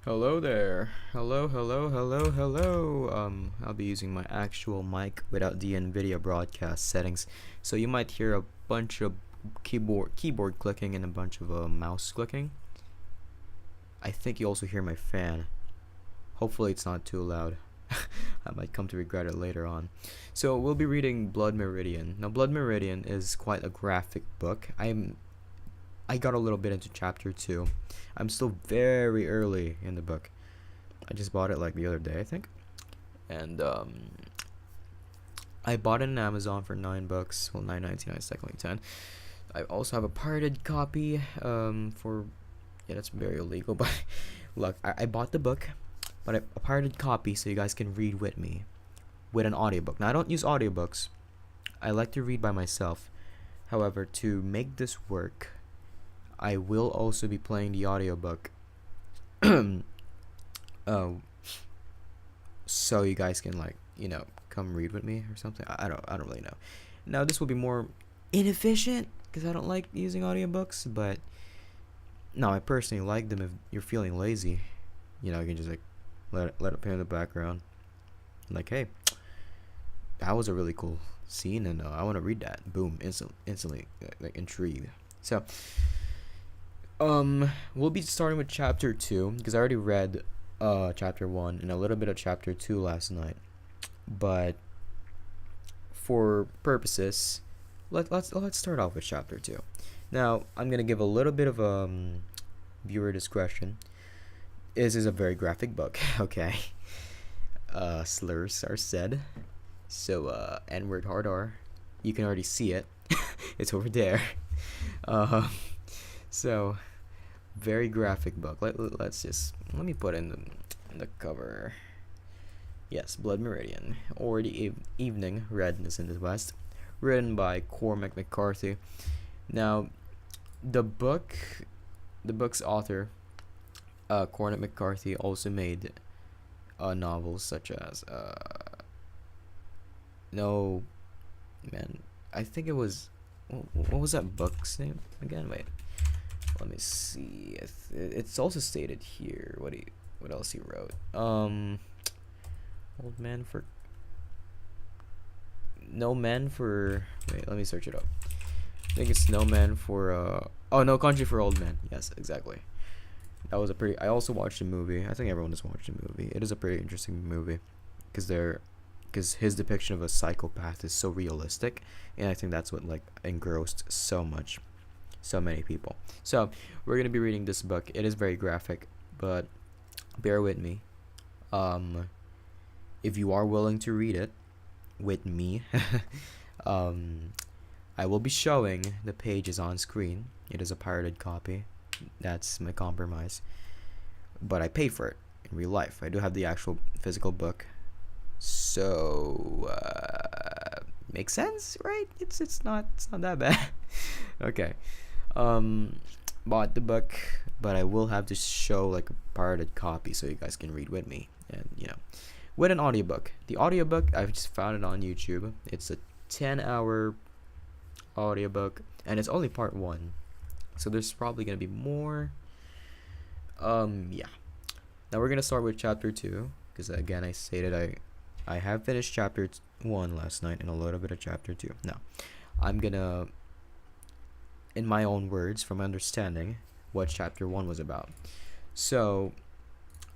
Hello there. Hello, hello, hello, hello. I'll be using my actual mic without the NVIDIA broadcast settings. So you might hear a bunch of keyboard clicking and a bunch of mouse clicking. I think you also hear my fan. Hopefully it's not too loud. I might come to regret it later on. So we'll be reading Blood Meridian. Now Blood Meridian is quite a graphic book. I got a little bit into chapter 2. I'm still very early in the book. I just bought it like the other day, I think. And I bought it on Amazon for $9. Well, $9.99 is technically 10. I also have a pirated copy for that's very illegal, but look, I bought the book, but a pirated copy so you guys can read with me with an audiobook. Now I don't use audiobooks. I like to read by myself. However, to make this work, I will also be playing the audiobook. So you guys can come read with me or something. I don't really know. Now this will be more inefficient because I don't like using audiobooks, but no, I personally like them if you're feeling lazy. You can just let it play in the background. Like, hey, that was a really cool scene, and I want to read that. Boom, instantly like intrigued. So we'll be starting with chapter 2 because I already read chapter 1 and a little bit of chapter 2 last night. But for purposes, let's start off with chapter 2. Now, I'm going to give a little bit of viewer discretion. This is a very graphic book, okay? Slurs are said. So N-word hard R. You can already see it. It's over there. So very graphic book. Let me put in the cover. Yes, Blood Meridian, or the Evening Redness in the West, written by Cormac McCarthy. Now, the book's author, Cormac McCarthy, also made novels such as no, man, I think it was what was that book's name again? Wait. Let me see. It's also stated here. What else he wrote? Old man for No Man for. Wait, let me search it up. I think it's No Man for. Oh, No Country for Old Men. Yes, exactly. That was a pretty. I also watched the movie. I think everyone has watched the movie. It is a pretty interesting movie, because his depiction of a psychopath is so realistic, and I think that's what engrossed so many people. So we're gonna be reading this book. It is very graphic, but bear with me. If you are willing to read it with me, I will be showing the pages on screen. It is a pirated copy. That's my compromise. But I pay for it in real life. I do have the actual physical book. So makes sense, right? It's not that bad. Okay. Bought the book, but I will have to show a pirated copy so you guys can read with me, and with an audiobook. The audiobook, I've just found it on YouTube. It's a 10-hour audiobook, and it's only part 1, so there's probably gonna be more. Yeah. Now we're gonna start with chapter 2 because again I stated I have finished chapter 1 last night and a little bit of chapter 2. Now I'm gonna, in my own words, from understanding what chapter 1 was about. So,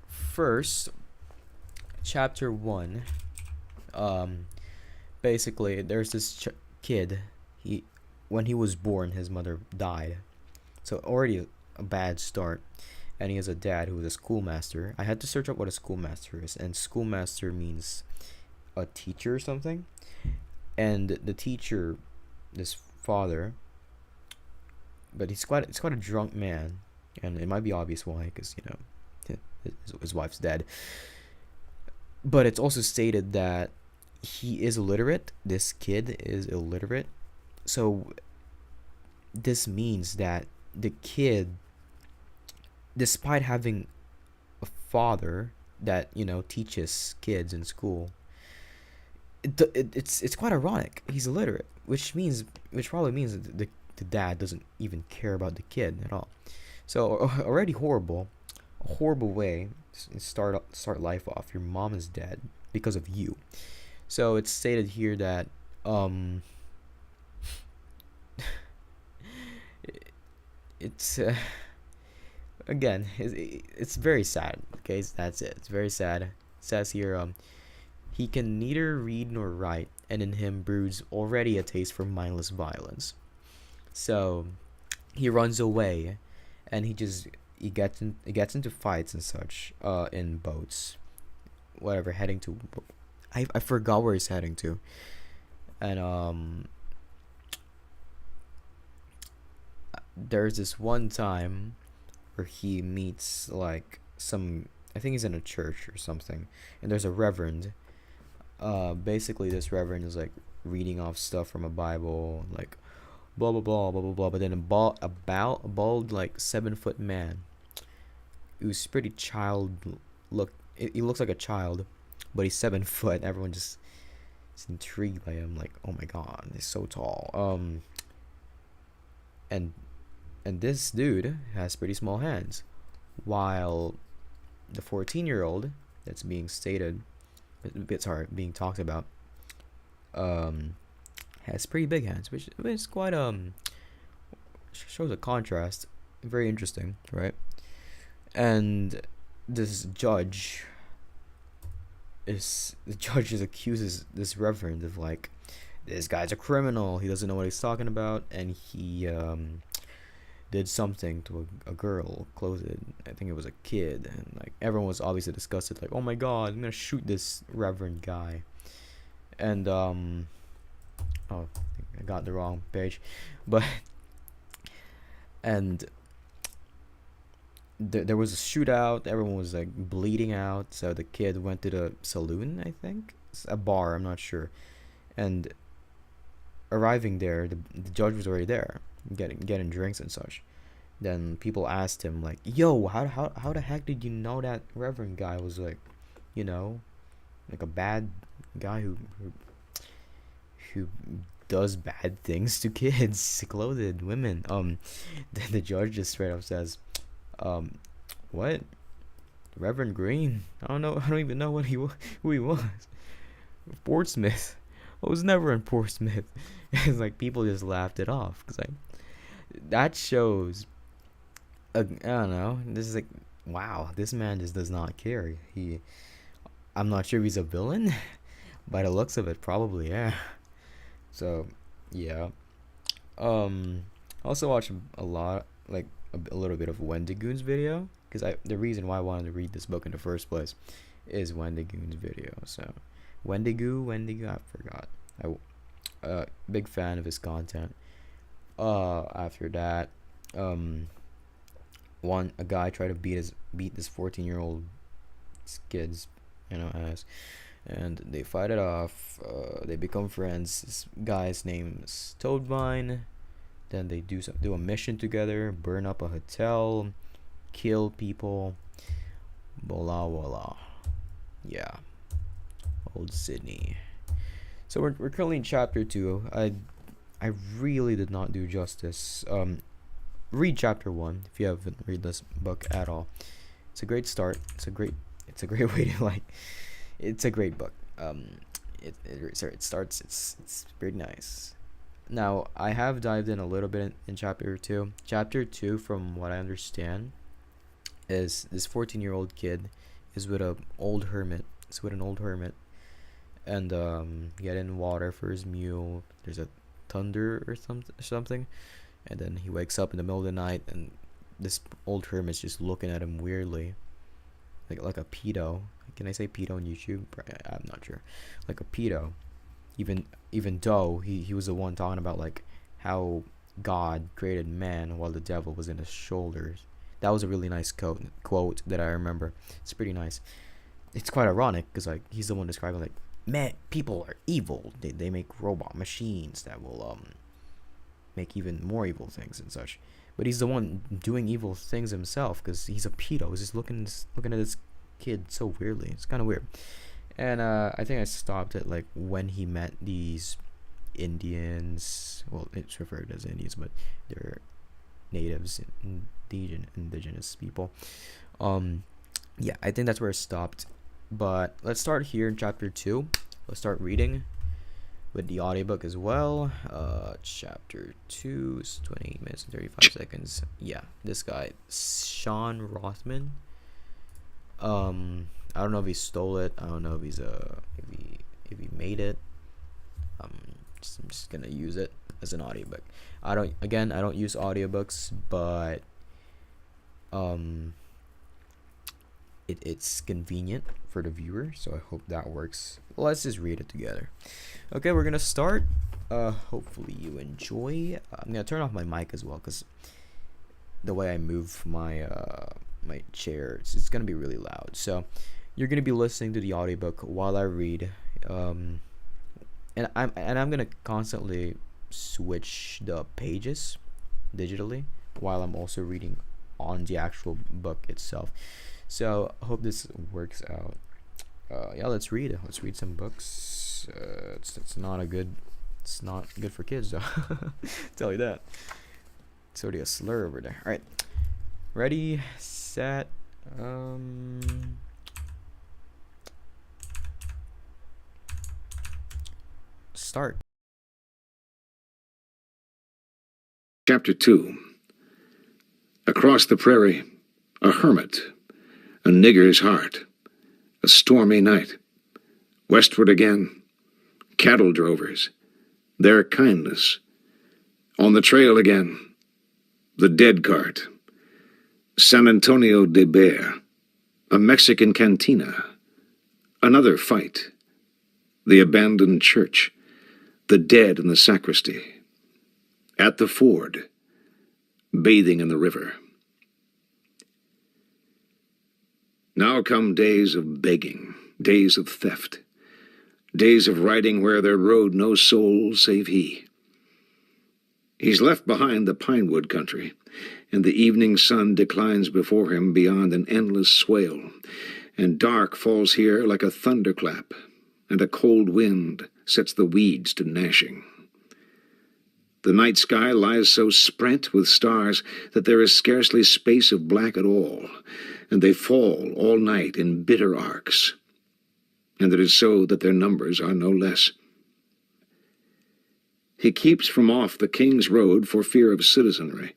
first, chapter 1, basically, there's this kid. When he was born, his mother died. So, already a bad start. And he has a dad who is a schoolmaster. I had to search up what a schoolmaster is, and schoolmaster means a teacher or something. And the teacher, this father, but he's quite a drunk man, and it might be obvious why, because his wife's dead. But it's also stated that he is illiterate. This kid is illiterate, so this means that the kid, despite having a father that teaches kids in school, it's quite ironic. He's illiterate, which probably means that the dad doesn't even care about the kid at all. So already horrible. a horrible way to start life off. Your mom is dead because of you. So it's stated here that um it's again it's very sad. Okay, so that's it. It's very sad. It says here he can neither read nor write, and in him broods already a taste for mindless violence. So he runs away, and he gets into fights and such in boats, whatever, heading to I forgot where he's heading to, and there's this one time where he meets like some, I think he's in a church or something, and there's a reverend. Basically this reverend is like reading off stuff from a Bible, like blah blah blah blah blah blah. But then a bald like 7 foot man who's pretty child look. He looks like a child, but he's 7 foot. Everyone just is intrigued by him. Like, oh my god, he's so tall. And this dude has pretty small hands, while the 14-year-old that's being stated, being talked about, has pretty big hands, which is quite shows a contrast. Very interesting, right? And this judge accuses this reverend of like, this guy's a criminal. He doesn't know what he's talking about, and he did something to a girl, clothed. I think it was a kid, and like everyone was obviously disgusted. Like, oh my god, I'm gonna shoot this reverend guy. And oh, I got the wrong page, but and there was a shootout. Everyone was like bleeding out. So the kid went to the saloon. I think a bar. I'm not sure. And arriving there, the judge was already there, getting drinks and such. Then people asked him like, "Yo, how the heck did you know that reverend guy was like, like a bad guy who does bad things to kids, clothed women?" Then the judge just straight up says, what? Reverend Green? I don't know. I don't even know who he was. Portsmouth. I was never in Portsmouth. It's like people just laughed it off because like that shows. I don't know. This is like, wow. This man just does not care. I'm not sure if he's a villain. By the looks of it, probably, yeah. So, yeah. Also watch a lot, like a little bit of Wendigoon's video, because the reason why I wanted to read this book in the first place is Wendigoon's video. So, Wendigo, I forgot. Big fan of his content. After that, a guy tried to beat this 14-year-old kid's ass, and they fight it off. They become friends. This guy's name is Toadvine. Then they do a mission together, burn up a hotel, kill people, blah blah. Yeah, old Sydney. So we're currently in chapter 2. I really did not do justice. Read chapter 1 if you haven't read this book at all. It's a great start. It's a great way to like. It's a great book. It starts. It's pretty nice. Now, I have dived in a little bit in chapter 2. Chapter 2, from what I understand, is this 14-year-old kid is with an old hermit. And getting water for his mule. There's a thunder or something. And then he wakes up in the middle of the night, and this old hermit's just looking at him weirdly. Like a pedo. Can I say pedo on YouTube? I'm not sure. Like a pedo. Even though he was the one talking about like how God created man while the devil was in his shoulders. That was a really nice quote that I remember. It's pretty nice. It's quite ironic because like he's the one describing like, man, people are evil. They make robot machines that will make even more evil things and such. But he's the one doing evil things himself because he's a pedo. He's just looking at this kid so weirdly. It's kind of weird. And I think I stopped at like when he met these Indians. Well, it's referred as Indians, but they're natives, indigenous people. Um, yeah, I think that's where it stopped. But let's start here in chapter 2. Let's start reading with the audiobook as well. Chapter 2 is 20 minutes and 35 seconds. Yeah, this guy, Sean Rothman. I don't know if he stole it. I don't know if he made it. I'm just gonna use it as an audiobook. I don't use audiobooks, but it's convenient for the viewer, so I hope that works. Let's just read it together. Okay, we're gonna start. Hopefully you enjoy. I'm gonna turn off my mic as well, because the way I move my my chair, it's gonna be really loud. So you're gonna be listening to the audiobook while I read. And I'm gonna constantly switch the pages digitally while I'm also reading on the actual book itself. So I hope this works out. Yeah, let's read. Let's read some books. It's not good for kids though. Tell you that. It's already a slur over there. All right, ready, set, start. Chapter 2. Across the prairie, a hermit, a nigger's heart, a stormy night. Westward again, cattle drovers, their kindness. On the trail again, the dead cart, San Antonio de Bear, a Mexican cantina, another fight, the abandoned church, the dead in the sacristy, at the ford, bathing in the river. Now come days of begging, days of theft, days of riding where there rode no soul save he. He's left behind the pinewood country, and the evening sun declines before him beyond an endless swale, and dark falls here like a thunderclap, and a cold wind sets the weeds to gnashing. The night sky lies so sprent with stars that there is scarcely space of black at all, and they fall all night in bitter arcs. And it is so that their numbers are no less. He keeps from off the King's Road for fear of citizenry.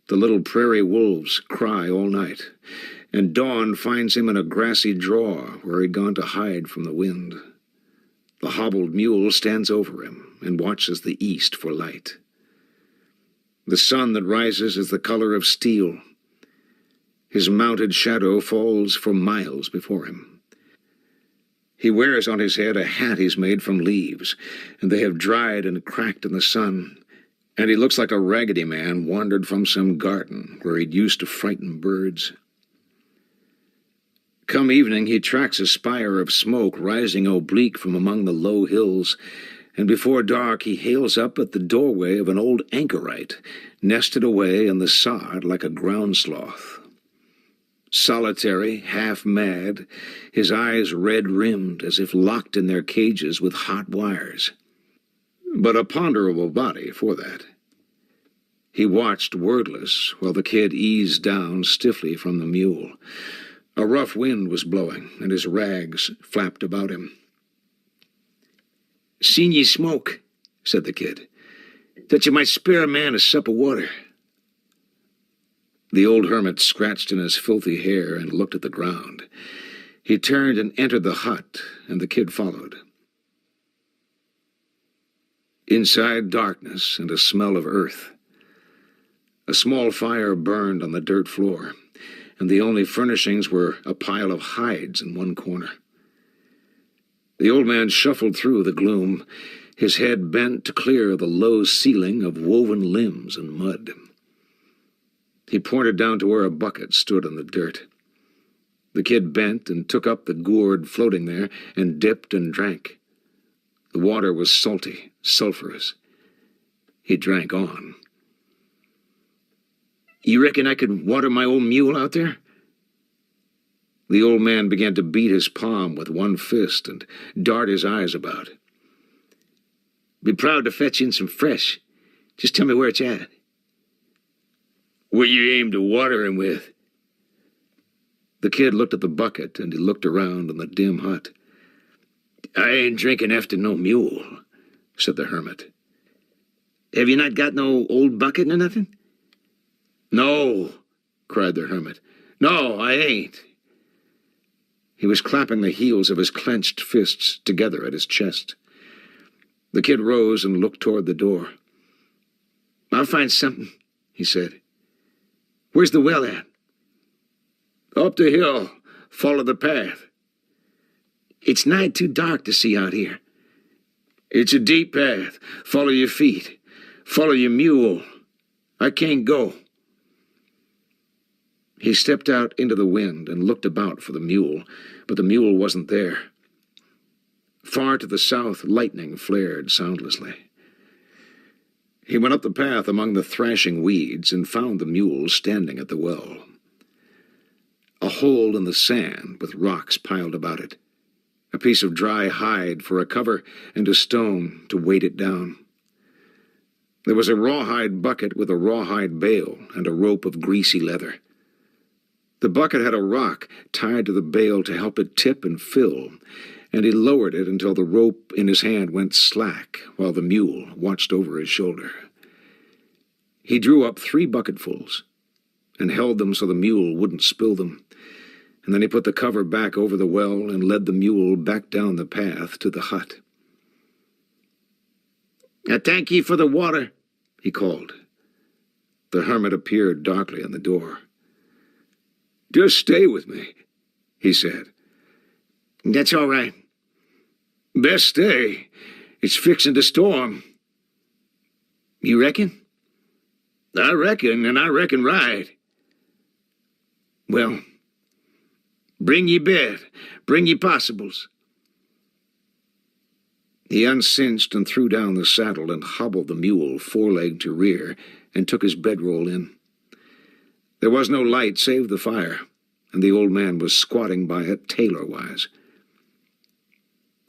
The little prairie wolves cry all night, and dawn finds him in a grassy draw where he'd gone to hide from the wind. The hobbled mule stands over him and watches the east for light. The sun that rises is the color of steel. His mounted shadow falls for miles before him. He wears on his head a hat he's made from leaves, and they have dried and cracked in the sun, and he looks like a raggedy man wandered from some garden where he'd used to frighten birds. Come evening, he tracks a spire of smoke rising oblique from among the low hills, and before dark he hails up at the doorway of an old anchorite, nested away in the sod like a ground sloth. Solitary, half-mad, his eyes red-rimmed as if locked in their cages with hot wires. But a ponderable body for that. He watched wordless while the kid eased down stiffly from the mule. A rough wind was blowing, and his rags flapped about him. "Seen ye smoke," said the kid. "That you might spare a man a sup of water." The old hermit scratched in his filthy hair and looked at the ground. He turned and entered the hut, and the kid followed. Inside, darkness and a smell of earth. A small fire burned on the dirt floor, and the only furnishings were a pile of hides in one corner. The old man shuffled through the gloom, his head bent to clear the low ceiling of woven limbs and mud. He pointed down to where a bucket stood on the dirt. The kid bent and took up the gourd floating there and dipped and drank. The water was salty, sulphurous. He drank on. "You reckon I could water my old mule out there?" The old man began to beat his palm with one fist and dart his eyes about. "Be proud to fetch in some fresh. Just tell me where it's at." "What you aim to water him with?" The kid looked at the bucket, and he looked around in the dim hut. "I ain't drinking after no mule," said the hermit. "Have you not got no old bucket or nothing?" "No," cried the hermit. "No, I ain't." He was clapping the heels of his clenched fists together at his chest. The kid rose and looked toward the door. "I'll find something," he said. "Where's the well at?" "Up the hill. Follow the path." "It's nigh too dark to see out here." "It's a deep path. Follow your feet. Follow your mule. I can't go." He stepped out into the wind and looked about for the mule, but the mule wasn't there. Far to the south, lightning flared soundlessly. He went up the path among the thrashing weeds and found the mule standing at the well. A hole in the sand with rocks piled about it, a piece of dry hide for a cover, and a stone to weight it down. There was a rawhide bucket with a rawhide bale and a rope of greasy leather. The bucket had a rock tied to the bale to help it tip and fill, and he lowered it until the rope in his hand went slack while the mule watched over his shoulder. He drew up 3 bucketfuls and held them so the mule wouldn't spill them, and then he put the cover back over the well and led the mule back down the path to the hut. "I thank ye for the water," he called. The hermit appeared darkly in the door. "Just stay with me," he said. "That's all right." "Best stay. It's fixing to storm." "You reckon?" "I reckon, and I reckon right." "Well, bring ye bed. Bring ye possibles." He uncinched and threw down the saddle and hobbled the mule foreleg to rear and took his bedroll in. There was no light save the fire, and the old man was squatting by it tailor-wise.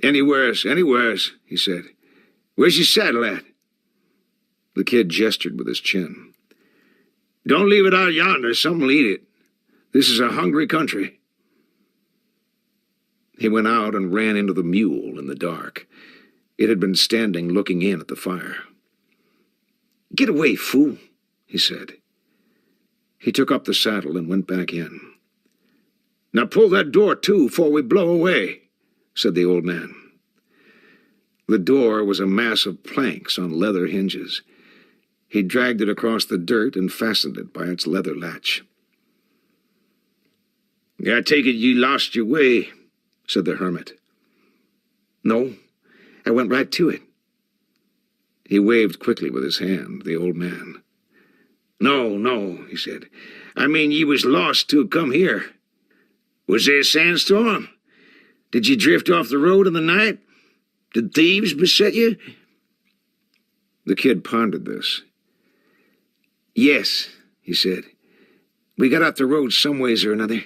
Anywheres, he said. "Where's your saddle at?" The kid gestured with his chin. "Don't leave it out yonder. Some'll eat it. This is a hungry country." He went out and ran into the mule in the dark. It had been standing looking in at the fire. "Get away, fool," he said. He took up the saddle and went back in. "Now pull that door to, 'fore we blow away," said the old man. The door was a mass of planks on leather hinges. He dragged it across the dirt and fastened it by its leather latch. "I take it you lost your way," said the hermit. "No, I went right to it." He waved quickly with his hand, the old man. No, he said. "I mean ye was lost to come here. Was there a sandstorm? Did you drift off the road in the night? Did thieves beset you?" The kid pondered this. "Yes," he said. "We got off the road some ways or another."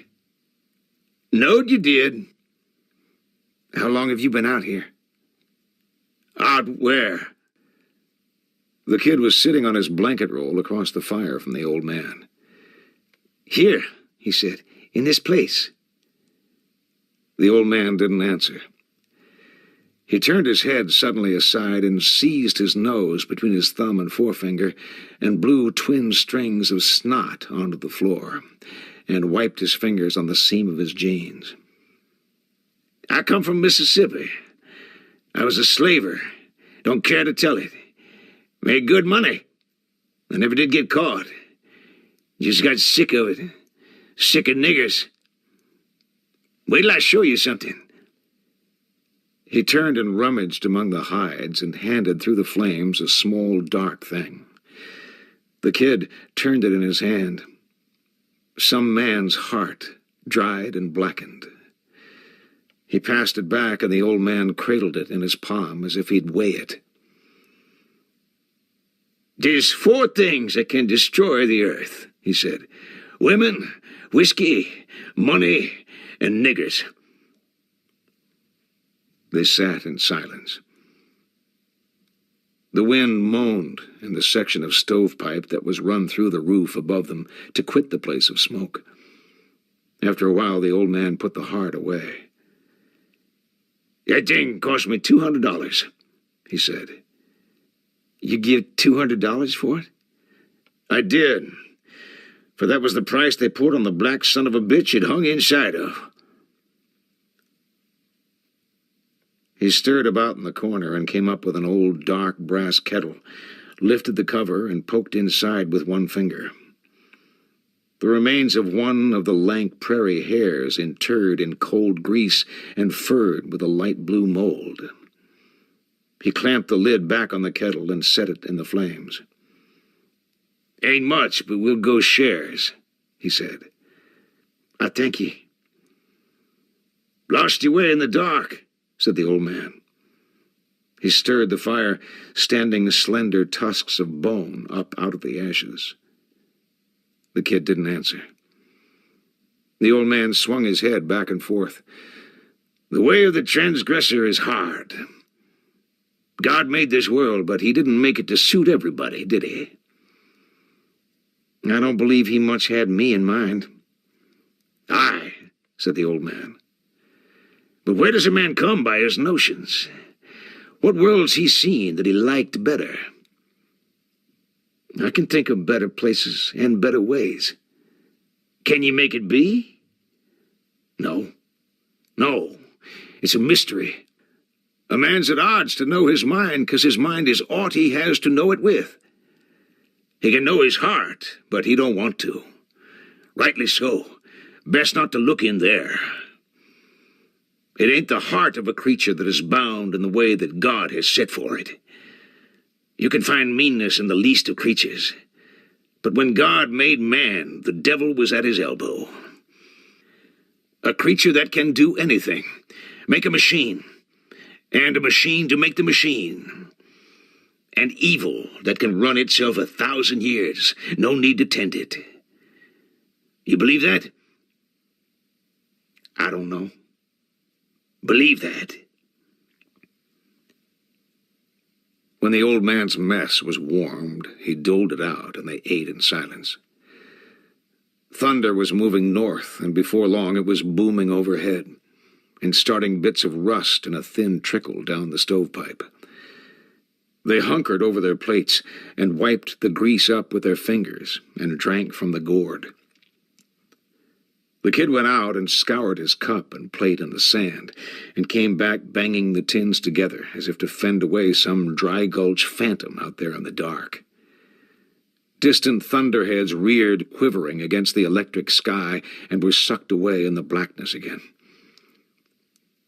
"Knowed you did." "How long have you been out here?" "Out where?" The kid was sitting on his blanket roll across the fire from the old man. "Here," he said, "in this place." The old man didn't answer. He turned his head suddenly aside and seized his nose between his thumb and forefinger and blew twin strings of snot onto the floor and wiped his fingers on the seam of his jeans. "I come from Mississippi. I was a slaver. Don't care to tell it. Made good money. I never did get caught. Just got sick of it. Sick of niggers. Wait till I show you something." He turned and rummaged among the hides and handed through the flames a small dark thing. The kid turned it in his hand. Some man's heart, dried and blackened. He passed it back, and the old man cradled it in his palm as if he'd weigh it. "There's 4 things that can destroy the earth," he said. "Women, whiskey, money, and niggers." They sat in silence. The wind moaned in the section of stovepipe that was run through the roof above them to quit the place of smoke. After a while, the old man put the heart away. "That thing cost me $200, he said. "You give $200 for it?" "I did, for that was the price they put on the black son of a bitch it hung inside of." He stirred about in the corner and came up with an old dark brass kettle, lifted the cover, and poked inside with one finger. The remains of one of the lank prairie hares interred in cold grease and furred with a light blue mold. He clamped the lid back on the kettle and set it in the flames. "Ain't much, but we'll go shares," he said. "I thank ye." "Lost your way in the dark," said the old man. He stirred the fire, standing slender tusks of bone up out of the ashes. The kid didn't answer. The old man swung his head back and forth. "The way of the transgressor is hard. God made this world, but he didn't make it to suit everybody, did he? I don't believe he much had me in mind." "Aye," said the old man. "But where does a man come by his notions? What world's he seen that he liked better? I can think of better places and better ways. Can ye make it be? No. No. It's a mystery. A man's at odds to know his mind, 'cause his mind is aught he has to know it with. He can know his heart, but he don't want to. Rightly so. Best not to look in there. It ain't the heart of a creature that is bound in the way that God has set for it. You can find meanness in the least of creatures. But when God made man, the devil was at his elbow. A creature that can do anything. Make a machine. And a machine to make the machine. And evil that can run itself 1,000 years. No need to tend it. You believe that? I don't know. Believe that." When the old man's mess was warmed, he doled it out, and they ate in silence. Thunder was moving north, and before long it was booming overhead, and starting bits of rust in a thin trickle down the stovepipe. They hunkered over their plates and wiped the grease up with their fingers and drank from the gourd. The kid went out and scoured his cup and plate in the sand, and came back banging the tins together as if to fend away some dry gulch phantom out there in the dark. Distant thunderheads reared quivering against the electric sky and were sucked away in the blackness again.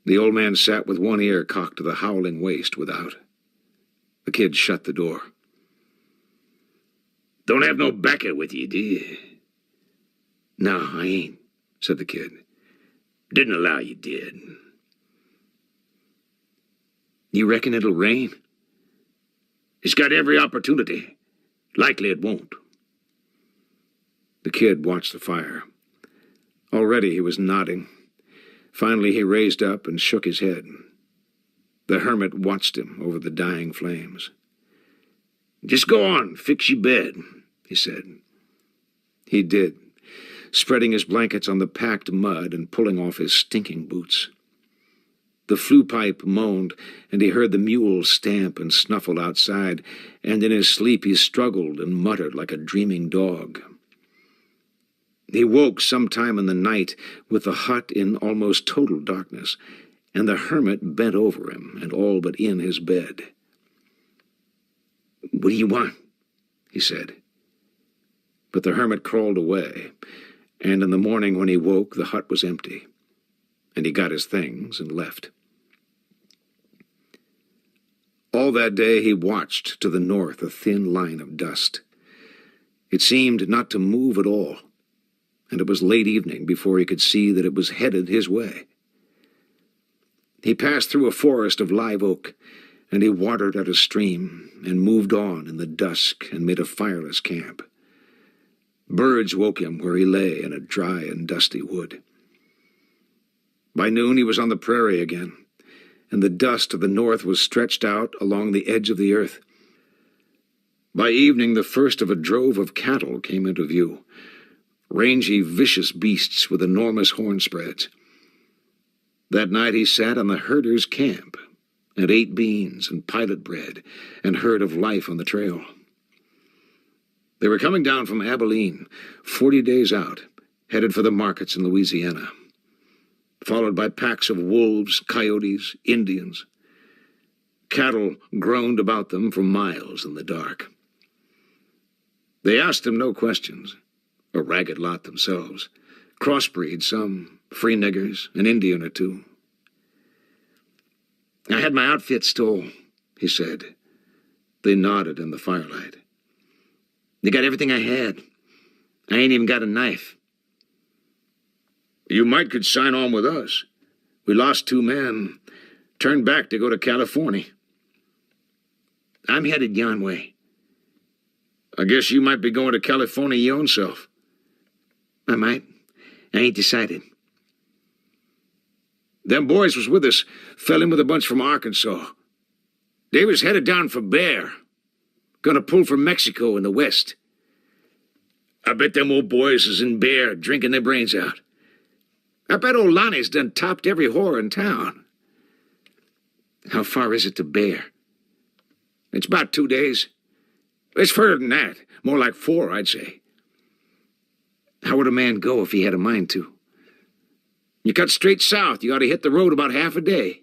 The old man sat with one ear cocked to the howling waste without. The kid shut the door. "Don't have no bacca with ye, do you?" "No, I ain't," said the kid. "Didn't allow you did." "You reckon it'll rain?" "It's got every opportunity. Likely it won't." The kid watched the fire. Already he was nodding. Finally he raised up and shook his head. The hermit watched him over the dying flames. "Just go on, fix your bed," he said. He did, spreading his blankets on the packed mud and pulling off his stinking boots. The flue pipe moaned, and he heard the mule stamp and snuffle outside, and in his sleep he struggled and muttered like a dreaming dog. He woke sometime in the night with the hut in almost total darkness, and the hermit bent over him and all but in his bed. "What do you want?" he said. But the hermit crawled away, and in the morning when he woke, the hut was empty, and he got his things and left. All that day he watched to the north a thin line of dust. It seemed not to move at all, and it was late evening before he could see that it was headed his way. He passed through a forest of live oak, and he watered at a stream, and moved on in the dusk and made a fireless camp. Birds woke him where he lay in a dry and dusty wood. By noon he was on the prairie again, and the dust of the north was stretched out along the edge of the earth. By evening the first of a drove of cattle came into view. rangy, vicious beasts with enormous horn spreads. That night he sat on the herder's camp and ate beans and pilot bread and heard of life on the trail. They were coming down from Abilene, 40 days out, headed for the markets in Louisiana, followed by packs of wolves, coyotes, Indians. Cattle groaned about them for miles in the dark. They asked him no questions, a ragged lot themselves, crossbreed some, free niggers, an Indian or two. "I had my outfit stole," he said. They nodded in the firelight. "They got everything I had. I ain't even got a knife." "You might could sign on with us. We lost 2 men, turned back to go to California." "I'm headed yon way." "I guess you might be going to California your own self." "I might. I ain't decided." "Them boys was with us fell in with a bunch from Arkansas. They was headed down for Bear. Gonna pull for Mexico in the west. I bet them old boys is in Bear drinking their brains out. I bet old Lonnie's done topped every whore in town." "How far is it to Bear?" "It's about 2 days. It's further than that. More like 4, I'd say." "How would a man go if he had a mind to?" "You cut straight south. You ought to hit the road about half a day."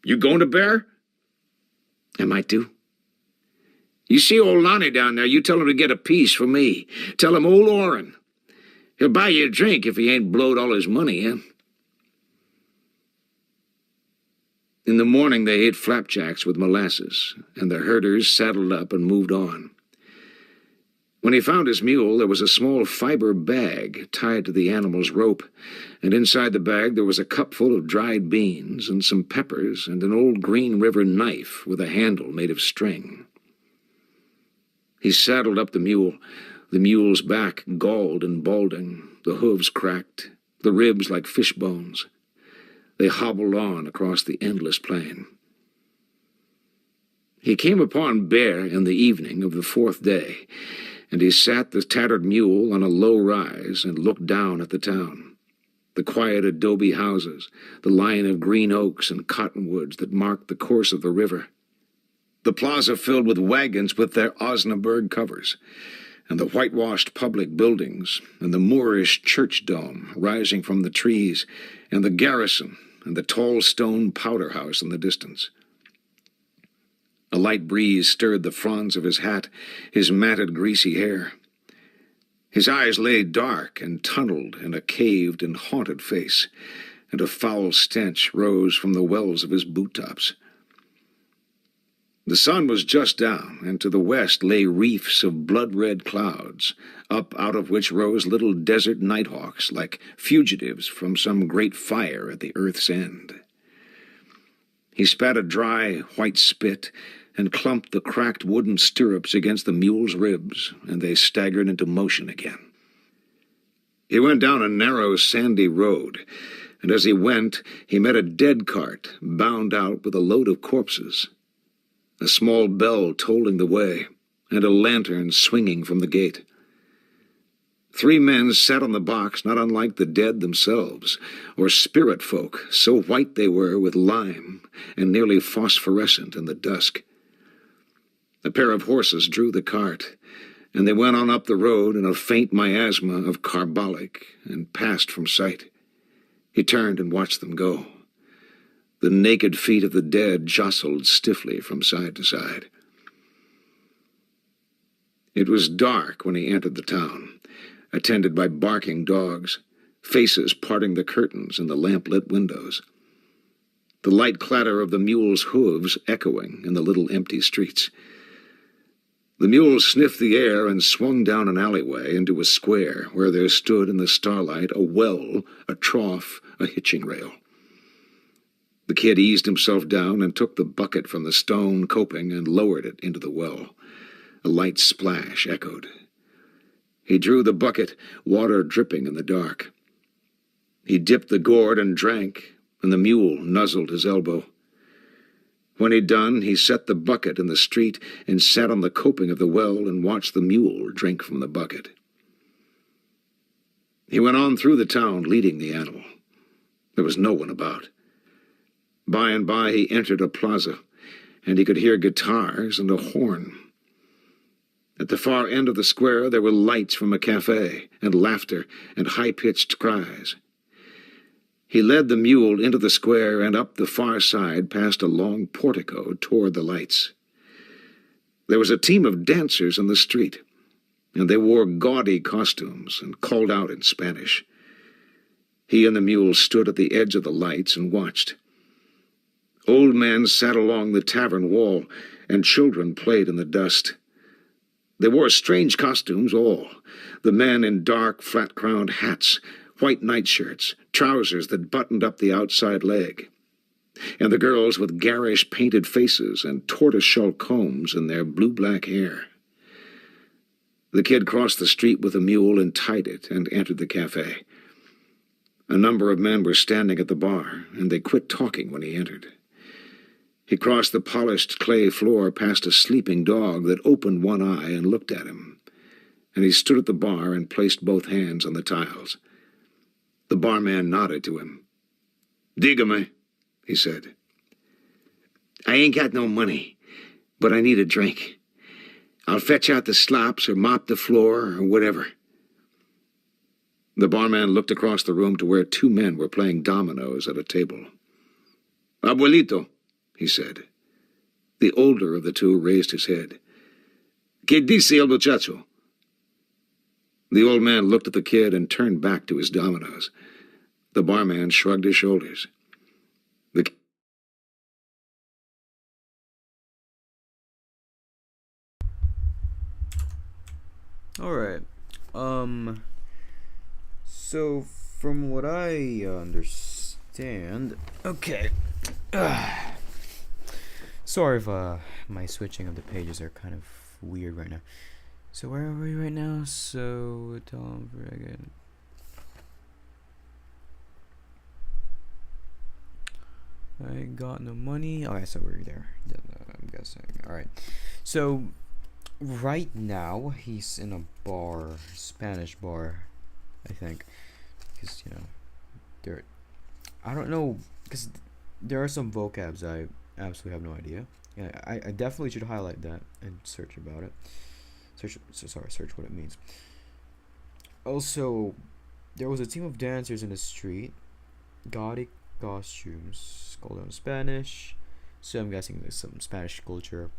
"You going to Bear?" "I might do." "You see old Lonnie down there, you tell him to get a piece for me. Tell him old Orrin. He'll buy you a drink if he ain't blowed all his money in." In the morning they ate flapjacks with molasses, and the herders saddled up and moved on. When he found his mule, there was a small fiber bag tied to the animal's rope, and inside the bag there was a cup full of dried beans and some peppers and an old Green River knife with a handle made of string. He saddled up the mule's back galled and balding, the hooves cracked, the ribs like fish bones. They hobbled on across the endless plain. He came upon Bear in the evening of the 4th day, and he sat the tattered mule on a low rise and looked down at the town, the quiet adobe houses, the line of green oaks and cottonwoods that marked the course of the river, the plaza filled with wagons with their Osnaburg covers, and the whitewashed public buildings, and the Moorish church dome rising from the trees, and the garrison, and the tall stone powder house in the distance. A light breeze stirred the fronds of his hat, his matted, greasy hair. His eyes lay dark and tunneled in a caved and haunted face, and a foul stench rose from the wells of his boot-tops. The sun was just down, and to the west lay reefs of blood-red clouds, up out of which rose little desert nighthawks like fugitives from some great fire at the earth's end. He spat a dry, white spit and clumped the cracked wooden stirrups against the mule's ribs, and they staggered into motion again. He went down a narrow, sandy road, and as he went, he met a dead cart bound out with a load of corpses, a small bell tolling the way, and a lantern swinging from the gate. 3 men sat on the box not unlike the dead themselves, or spirit folk, so white they were with lime and nearly phosphorescent in the dusk. A pair of horses drew the cart, and they went on up the road in a faint miasma of carbolic and passed from sight. He turned and watched them go. The naked feet of the dead jostled stiffly from side to side. It was dark when he entered the town, attended by barking dogs, faces parting the curtains in the lamp-lit windows, the light clatter of the mule's hooves echoing in the little empty streets. The mule sniffed the air and swung down an alleyway into a square where there stood in the starlight a well, a trough, a hitching rail. The kid eased himself down and took the bucket from the stone coping and lowered it into the well. A light splash echoed. He drew the bucket, water dripping in the dark. He dipped the gourd and drank, and the mule nuzzled his elbow. When he'd done, he set the bucket in the street and sat on the coping of the well and watched the mule drink from the bucket. He went on through the town, leading the animal. There was no one about. By and by he entered a plaza, and he could hear guitars and a horn. At the far end of the square there were lights from a cafe, and laughter, and high-pitched cries. He led the mule into the square and up the far side past a long portico toward the lights. There was a team of dancers in the street, and they wore gaudy costumes and called out in Spanish. He and the mule stood at the edge of the lights and watched. Old men sat along the tavern wall, and children played in the dust. They wore strange costumes, all. The men in dark, flat-crowned hats, white nightshirts, trousers that buttoned up the outside leg. And the girls with garish painted faces and tortoise-shell combs in their blue-black hair. The kid crossed the street with a mule and tied it and entered the cafe. A number of men were standing at the bar, and they quit talking when he entered. He crossed the polished clay floor past a sleeping dog that opened one eye and looked at him, and he stood at the bar and placed both hands on the tiles. The barman nodded to him. "Dígame," he said. "I ain't got no money, but I need a drink. I'll fetch out the slops or mop the floor or whatever." The barman looked across the room to where two men were playing dominoes at a table. "Abuelito," he said. The older of the two raised his head. "¿Qué dice el muchacho?" The old man looked at the kid and turned back to his dominoes. The barman shrugged his shoulders. Alright. So from what I understand, okay. Sorry if my switching of the pages are kind of weird right now. So where are we right now? So Tom again. I got no money. Okay, so we're there. I'm guessing. Alright. So right now he's in a bar, Spanish bar, I think, because I don't know, because there are some vocabs I absolutely have no idea. Yeah, I definitely should highlight that and search about it. Search what it means. Also, there was a team of dancers in the street, gaudy costumes, called out in Spanish. So I'm guessing there's some Spanish culture.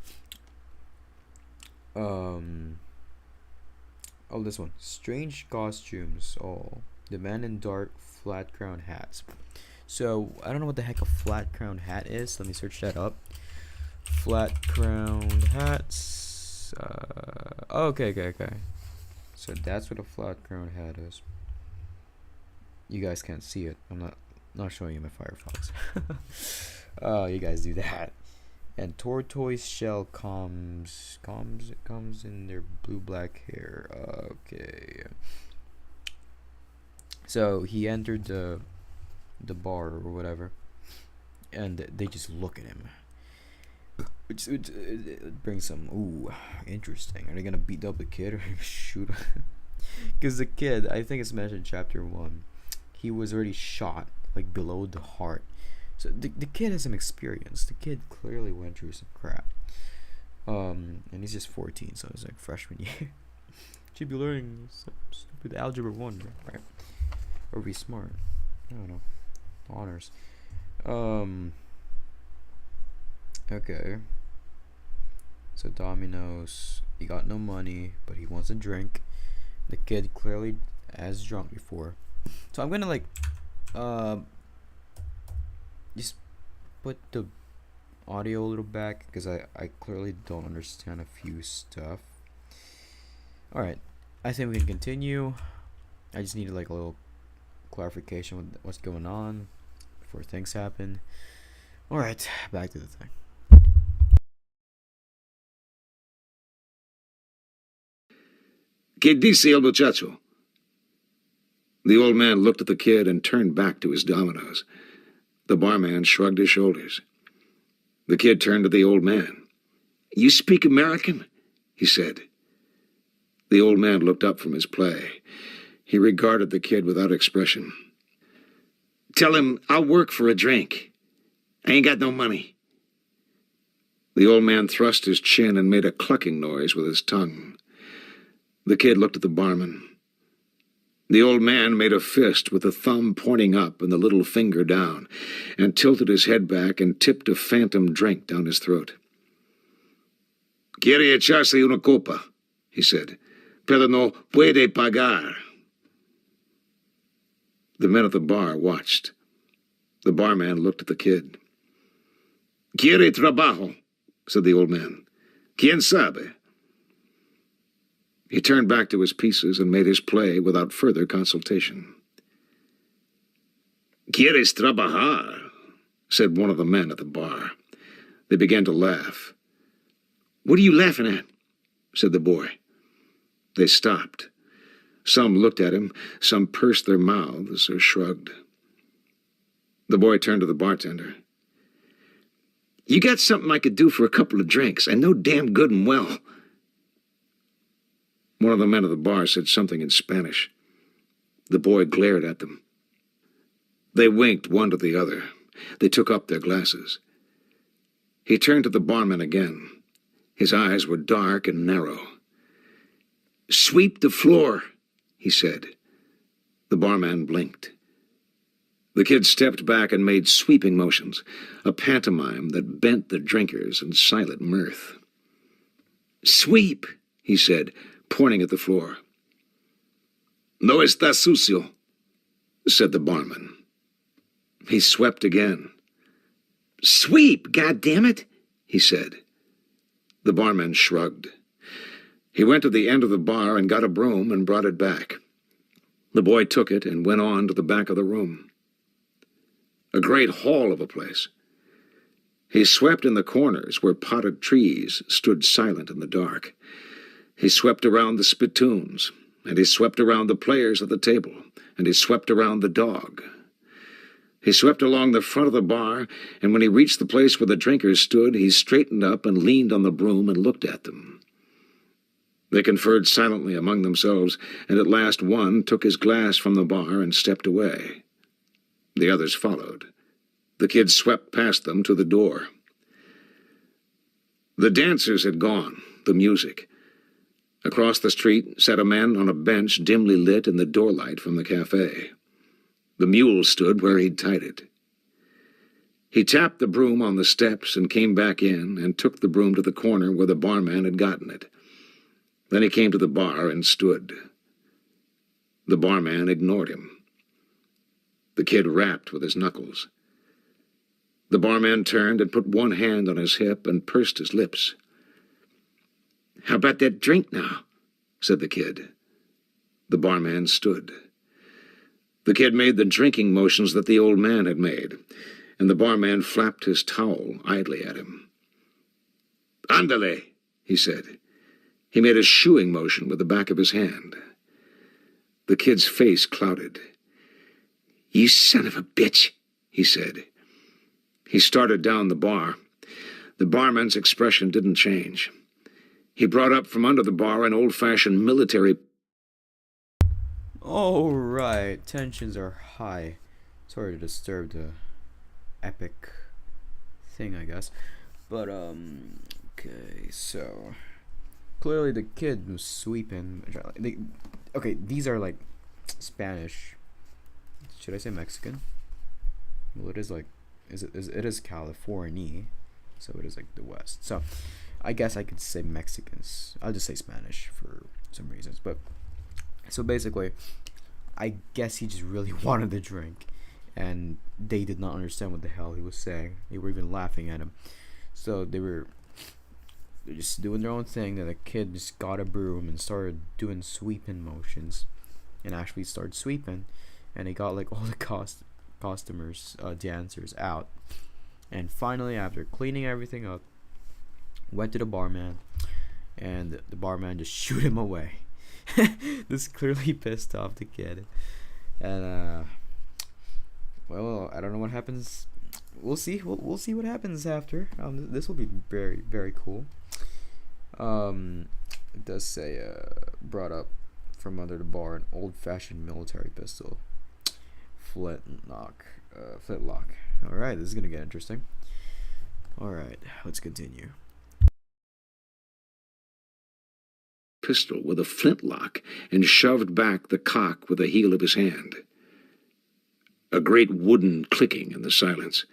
Oh, this one. Strange costumes. Oh, the man in dark flat crown hats. So I don't know what the heck a flat crown hat is. Let me search that up. Flat crowned hats. Okay. So that's what a flat crowned hat is. You guys can't see it. I'm not showing you my Firefox. Oh, you guys do that. And tortoise shell comes in their blue black hair. Okay. So he entered the bar or whatever, and they just look at him. Which it brings some interesting. Are they gonna beat up the kid or shoot him? Because the kid, I think it's mentioned in chapter 1, he was already shot like below the heart. So the kid has some experience. The kid clearly went through some crap. And he's just 14, so it's like freshman year. Should be learning some stupid algebra 1, right? Or be smart. I don't know. Honors. Okay. So dominoes. He got no money, but he wants a drink. The kid clearly has drunk before. So I'm gonna just put the audio a little back because I clearly don't understand a few stuff. Alright, I think we can continue. I just needed like a little clarification with what's going on before things happen. Alright, back to the thing. ¿Qué dice el muchacho? The old man looked at the kid and turned back to his dominoes. The barman shrugged his shoulders. The kid turned to the old man. "You speak American?" he said. The old man looked up from his play. He regarded the kid without expression. "Tell him I'll work for a drink. I ain't got no money." The old man thrust his chin and made a clucking noise with his tongue. The kid looked at the barman. The old man made a fist with the thumb pointing up and the little finger down, and tilted his head back and tipped a phantom drink down his throat. "Quiere echarse una copa," he said, "pero no puede pagar." The men at the bar watched. The barman looked at the kid. "Quiere trabajo," said the old man. "Quien sabe?" He turned back to his pieces and made his play without further consultation. "Quieres trabajar?" said one of the men at the bar. They began to laugh. "What are you laughing at?" said the boy. They stopped. Some looked at him, some pursed their mouths or shrugged. The boy turned to the bartender. "You got something I could do for a couple of drinks. I know damn good and well." One of the men at the bar said something in Spanish. The boy glared at them. They winked one to the other. They took up their glasses. He turned to the barman again. His eyes were dark and narrow. "Sweep the floor," he said. The barman blinked. The kid stepped back and made sweeping motions, a pantomime that bent the drinkers in silent mirth. "Sweep," he said, pointing at the floor. "No está sucio," said the barman. He swept again. "Sweep, goddammit," he said. The barman shrugged. He went to the end of the bar and got a broom and brought it back. The boy took it and went on to the back of the room. A great hall of a place. He swept in the corners where potted trees stood silent in the dark. He swept around the spittoons, and he swept around the players at the table, and he swept around the dog. He swept along the front of the bar, and when he reached the place where the drinkers stood, he straightened up and leaned on the broom and looked at them. They conferred silently among themselves, and at last one took his glass from the bar and stepped away. The others followed. The kid swept past them to the door. The dancers had gone, the music. Across the street sat a man on a bench dimly lit in the doorlight from the cafe. The mule stood where he'd tied it. He tapped the broom on the steps and came back in and took the broom to the corner where the barman had gotten it. Then he came to the bar and stood. The barman ignored him. The kid rapped with his knuckles. The barman turned and put one hand on his hip and pursed his lips. "How about that drink now?" said the kid. The barman stood. The kid made the drinking motions that the old man had made, and the barman flapped his towel idly at him. "Ándale," he said. He made a shooing motion with the back of his hand. The kid's face clouded. "You son of a bitch," he said. He started down the bar. The barman's expression didn't change. He brought up from under the bar an old-fashioned military... Alright, tensions are high. Sorry to disturb the epic thing, I guess. But, okay, so... Clearly the kid was sweeping... Okay, these are, like, Spanish. Should I say Mexican? Well, it is, like... It is California, so it is, like, the West. So, I guess I could say Mexicans. I'll just say Spanish for some reasons, but... So basically, I guess he just really wanted the drink, and they did not understand what the hell he was saying. They were even laughing at him. So they're just doing their own thing, and the kid just got a broom and started doing sweeping motions, and actually started sweeping, and he got like all the customers, dancers out, and finally after cleaning everything up, went to the barman, and the barman just shooed him away. This clearly pissed off the kid, and well, I don't know what happens. We'll see. We'll see what happens after. This will be very, very cool. It does say brought up from under the bar an old-fashioned military pistol. Flintlock. Alright, this is gonna get interesting. Alright, let's continue. Pistol with a flintlock and shoved back the cock with the heel of his hand. A great wooden clicking in the silence,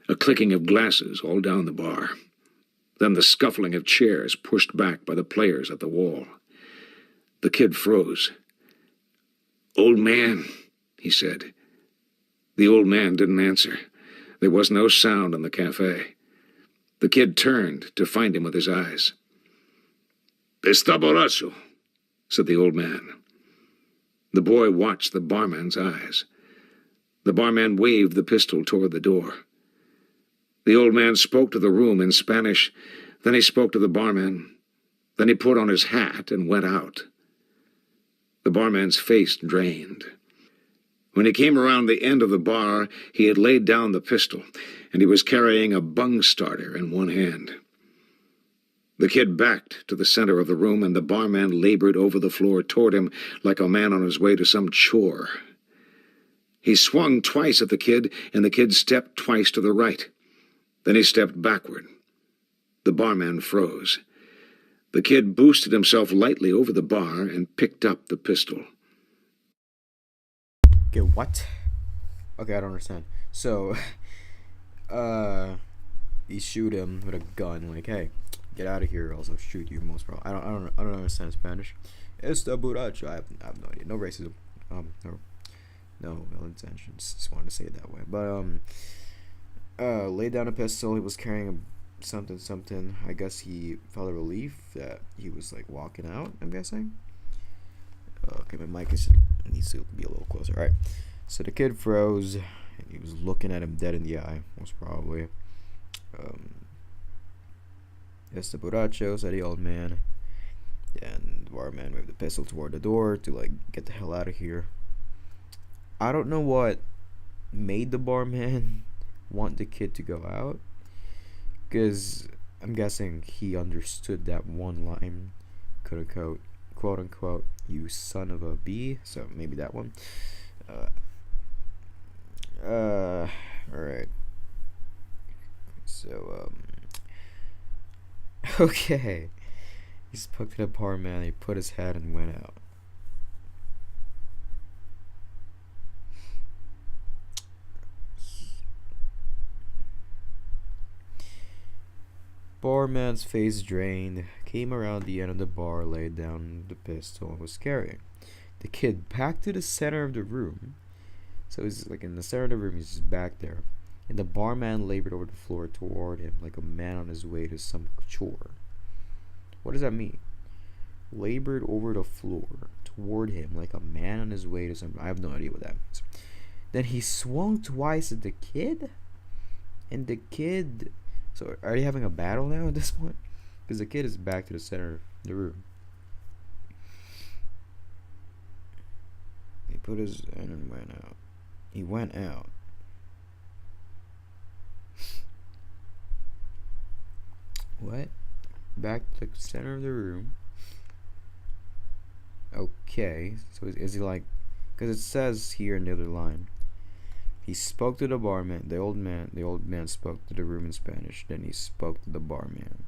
a clicking of glasses all down the bar. Then the scuffling of chairs pushed back by the players at the wall. The kid froze. "Old man," he said. The old man didn't answer. There was no sound in the cafe. The kid turned to find him with his eyes. "Está borracho," said the old man. The boy watched the barman's eyes. The barman waved the pistol toward the door. The old man spoke to the room in Spanish. Then he spoke to the barman. Then he put on his hat and went out. The barman's face drained. When he came around the end of the bar, he had laid down the pistol, and he was carrying a bung starter in one hand. The kid backed to the center of the room, and the barman labored over the floor toward him like a man on his way to some chore. He swung twice at the kid, and the kid stepped twice to the right. Then he stepped backward. The barman froze. The kid boosted himself lightly over the bar and picked up the pistol. Okay, what? Okay, I don't understand. So, he shoot him with a gun, like, hey, get out of here, or else I'll shoot you. Most probably, I don't understand Spanish. Esta buracho. I have no idea. No racism. No ill intentions. Just wanted to say it that way. But laid down a pistol. He was carrying a something. I guess he felt a relief that he was like walking out. I'm guessing. Okay, my mic needs to be a little closer. All right. So the kid froze, and he was looking at him dead in the eye. Most probably. Este borracho, said the old man. And the barman waved the pistol toward the door to like get the hell out of here. I don't know what made the barman want the kid to go out, because I'm guessing he understood that one line, quote unquote, "You son of a bee." So maybe that one. All right. So okay. He spoke to the barman. He put his head and went out. Barman's face drained, came around the end of the bar, laid down the pistol, and was carrying the kid back to the center of the room. So he's like in the center of the room, he's just back there. And the barman labored over the floor toward him like a man on his way to some chore. What does that mean? Labored over the floor toward him like a man on his way to some... I have no idea what that means. Then he swung twice at the kid? And the kid... So are they having a battle now at this point? Because the kid is back to the center of the room. He put his hand and went out. He went out. What? Back to the center of the room. Okay. So is he like... Because it says here in the other line. He spoke to the barman. The old man spoke to the room in Spanish. Then he spoke to the barman.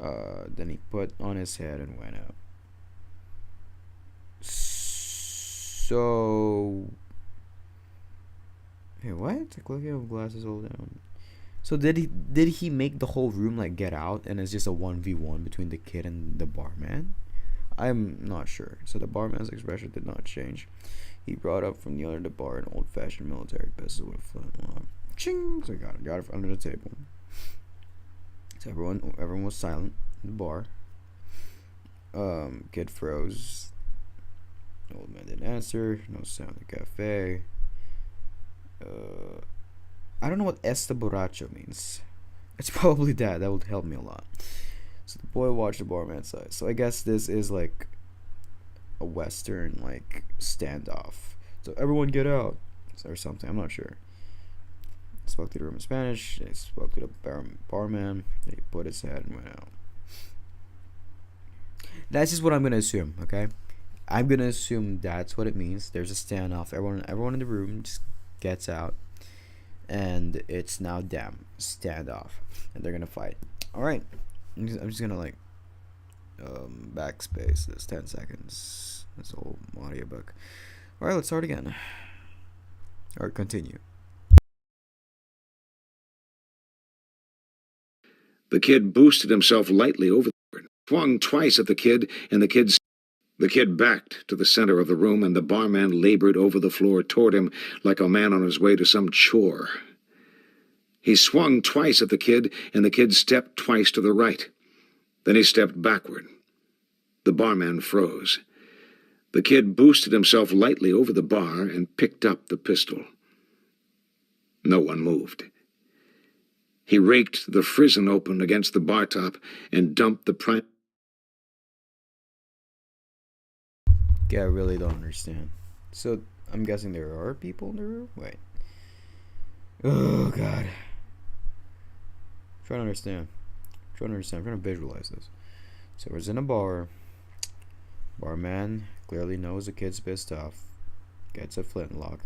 Then he put on his head and went out. So... Hey, what? The clicking of glasses all down. So did he make the whole room like get out, and it's just a 1v1 between the kid and the barman? I'm not sure. So the barman's expression did not change. He brought up from the other the bar an old-fashioned military pistol with a flintlock. Ching! So I got it under the table. So everyone was silent in the bar. Kid froze. The old man didn't answer. No sound in the cafe. I don't know what Esta borracho means. It's probably that. That would help me a lot. So the boy watched the barman's side. So I guess this is like a western like standoff. So everyone get out or something. I'm not sure. He spoke to the room in Spanish. He spoke to the barman. He put his head and went out. That's just what I'm gonna assume. Okay, I'm gonna assume that's what it means. There's a standoff. Everyone in the room just gets out, and it's now them standoff, and they're gonna fight. All right, I'm just gonna like backspace this 10 seconds. This whole audiobook. All right, let's start again. Or continue. The kid boosted himself lightly over the board, swung twice at the kid, and the kid backed to the center of the room, and the barman labored over the floor toward him like a man on his way to some chore. He swung twice at the kid, and the kid stepped twice to the right. Then he stepped backward. The barman froze. The kid boosted himself lightly over the bar and picked up the pistol. No one moved. He raked the frizzen open against the bar top and dumped the prime. Okay, I really don't understand. So, I'm guessing there are people in the room? Wait. Oh, God. I'm trying to understand. I'm trying to visualize this. So, we're in a bar. Barman clearly knows the kid's pissed off. Gets a flintlock.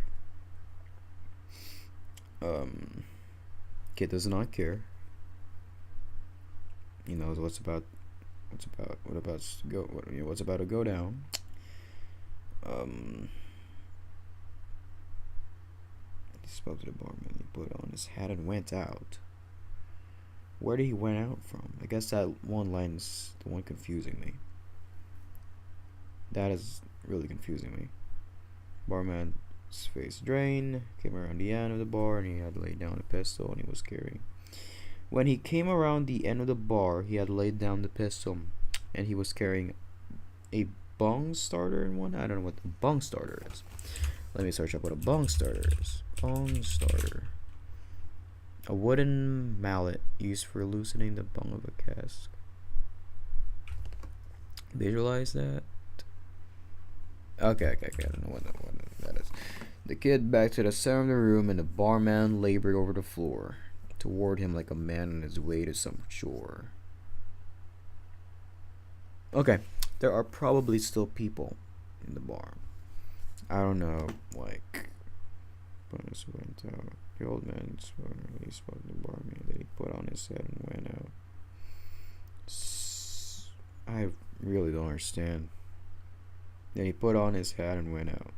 Kid does not care. He knows what's about to go down. He spoke to the barman. He put on his hat and went out. Where did he went out from? I guess that one line is the one confusing me. That is really confusing me. Barman's face drained, came around the end of the bar, and he had laid down a pistol, and he was carrying. When he came around the end of the bar, he had laid down the pistol, and he was carrying a bong starter in one. I don't know what the bong starter is. Let me search up what a bong starter is. Bong starter. A wooden mallet used for loosening the bung of a cask. Visualize that. Okay. I don't know what that is. The kid back to the center of the room, and the barman labored over the floor toward him like a man on his way to some chore. Okay, there are probably still people in the bar. I don't know, like. Bonus went out. The old man spoke to the barman. Then he put on his head and went out. I really don't understand. Then he put on his hat and went out.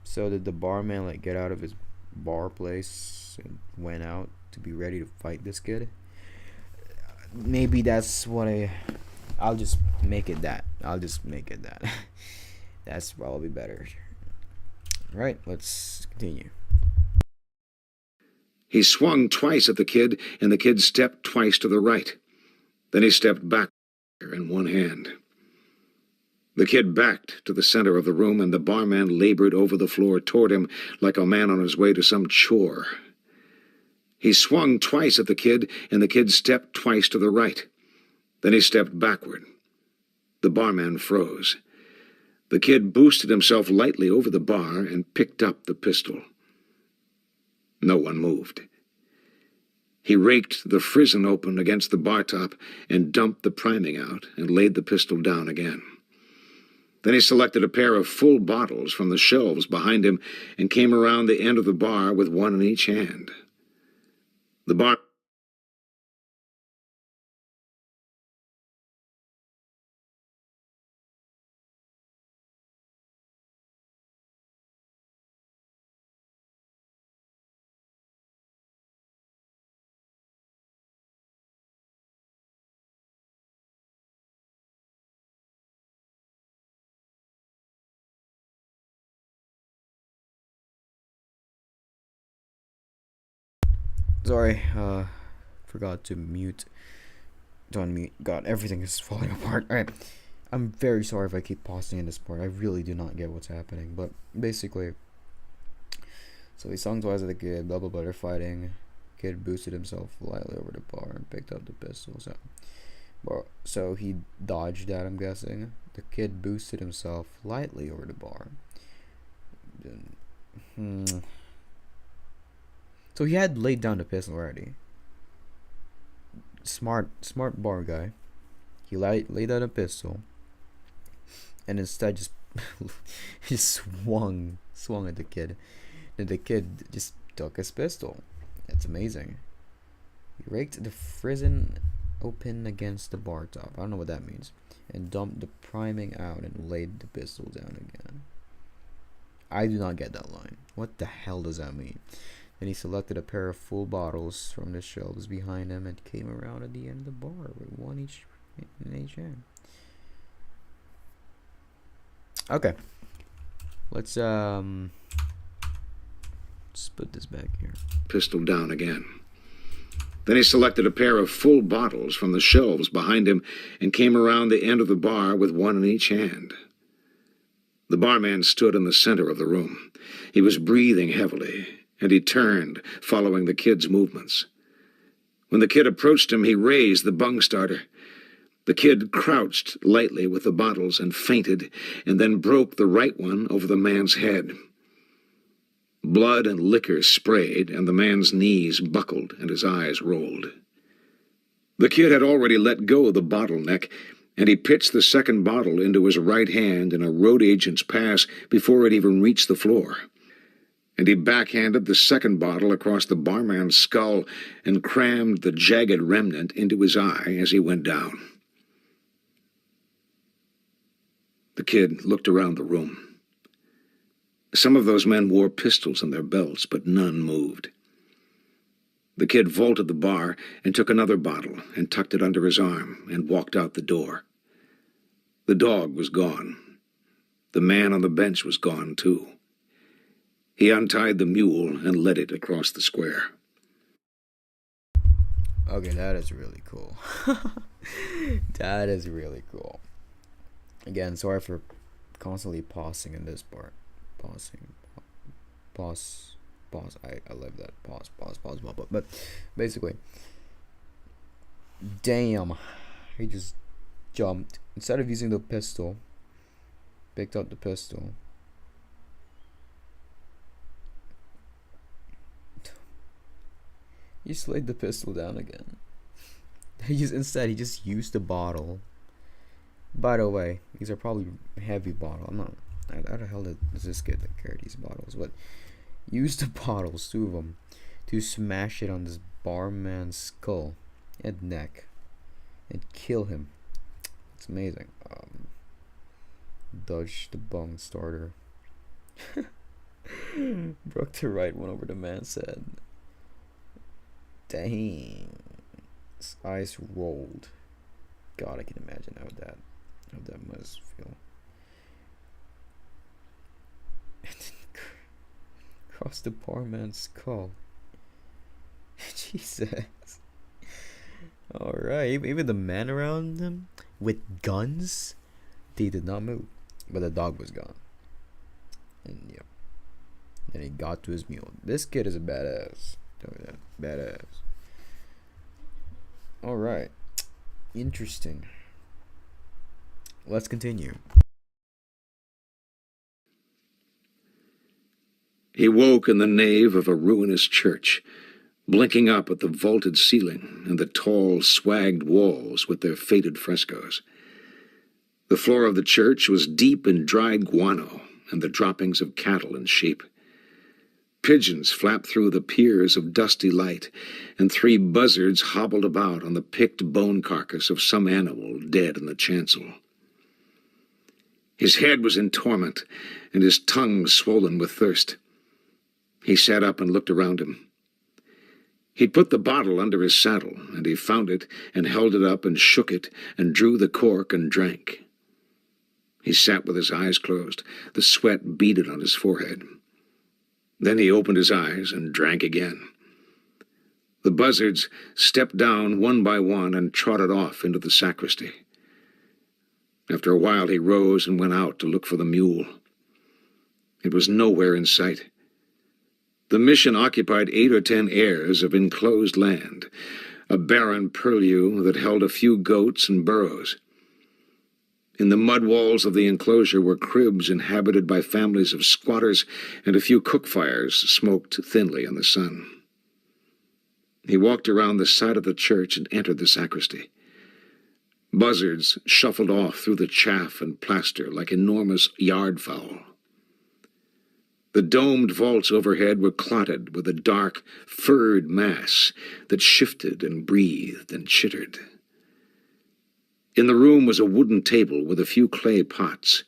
So did the barman like get out of his bar place and went out to be ready to fight this kid? Maybe that's what I'll just make it that. That's probably better. Right, let's continue. He swung twice at the kid, and the kid stepped twice to the right. Then he stepped back in one hand. The kid backed to the center of the room, and the barman labored over the floor toward him like a man on his way to some chore. He swung twice at the kid, and the kid stepped twice to the right. Then he stepped backward. The barman froze. The kid boosted himself lightly over the bar and picked up the pistol. No one moved. He raked the frizzen open against the bar top and dumped the priming out and laid the pistol down again. Then he selected a pair of full bottles from the shelves behind him and came around the end of the bar with one in each hand. The bar... Sorry, forgot to mute. To unmute. God, everything is falling apart. Alright. I'm very sorry if I keep pausing in this part. I really do not get what's happening. But basically, so he sung twice at the kid, blah blah blah, they're fighting. Kid boosted himself lightly over the bar and picked up the pistol. So he dodged that, I'm guessing. The kid boosted himself lightly over the bar. So he had laid down the pistol already. Smart bar guy. He laid out a pistol, and instead just he swung at the kid. And the kid just took his pistol. That's amazing. He raked the frizzen open against the bar top. I don't know what that means. And dumped the priming out and laid the pistol down again. I do not get that line. What the hell does that mean? Then he selected a pair of full bottles from the shelves behind him and came around at the end of the bar with one each in each hand. Okay. Let's put this back here. Pistol down again. Then he selected a pair of full bottles from the shelves behind him and came around the end of the bar with one in each hand. The barman stood in the center of the room. He was breathing heavily, and he turned, following the kid's movements. When the kid approached him, he raised the bung starter. The kid crouched lightly with the bottles and fainted, and then broke the right one over the man's head. Blood and liquor sprayed, and the man's knees buckled and his eyes rolled. The kid had already let go of the bottleneck, and he pitched the second bottle into his right hand in a road agent's pass before it even reached the floor. And he backhanded the second bottle across the barman's skull and crammed the jagged remnant into his eye as he went down. The kid looked around the room. Some of those men wore pistols in their belts, but none moved. The kid vaulted the bar and took another bottle and tucked it under his arm and walked out the door. The dog was gone. The man on the bench was gone, too. He untied the mule and led it across the square. Okay, that is really cool. That is really cool. Again, sorry for constantly pausing in this part. Pause. I love that. Pause. But basically, damn, he just jumped. Instead of using the pistol, picked up the pistol. He just laid the pistol down again. Instead, he just used the bottle. By the way, these are probably heavy bottles. I'm not. How the hell does this kid carry these bottles? But use the bottles, 2 of them, to smash it on this barman's skull and neck and kill him. It's amazing. Dodged the bung starter. Broke the right one over the man's head. Dang. His eyes rolled. God, I can imagine how that must feel. And then across the poor man's skull. Jesus. Alright, even the men around him with guns, they did not move. But the dog was gone. And yeah. Then he got to his mule. This kid is a badass. Tell me that. Badass. Alright. Interesting. Let's continue. He woke in the nave of a ruinous church, blinking up at the vaulted ceiling and the tall, swagged walls with their faded frescoes. The floor of the church was deep in dried guano and the droppings of cattle and sheep. Pigeons flapped through the piers of dusty light, and 3 buzzards hobbled about on the picked bone carcass of some animal dead in the chancel. His head was in torment, and his tongue swollen with thirst. He sat up and looked around him. He'd put the bottle under his saddle, and he found it and held it up and shook it and drew the cork and drank. He sat with his eyes closed, the sweat beaded on his forehead. Then he opened his eyes and drank again. The buzzards stepped down one by one and trotted off into the sacristy. After a while he rose and went out to look for the mule. It was nowhere in sight. The mission occupied 8 or 10 acres of enclosed land, a barren purlieu that held a few goats and burros. In the mud walls of the enclosure were cribs inhabited by families of squatters, and a few cook fires smoked thinly in the sun. He walked around the side of the church and entered the sacristy. Buzzards shuffled off through the chaff and plaster like enormous yard fowl. The domed vaults overhead were clotted with a dark, furred mass that shifted and breathed and chittered. In the room was a wooden table with a few clay pots,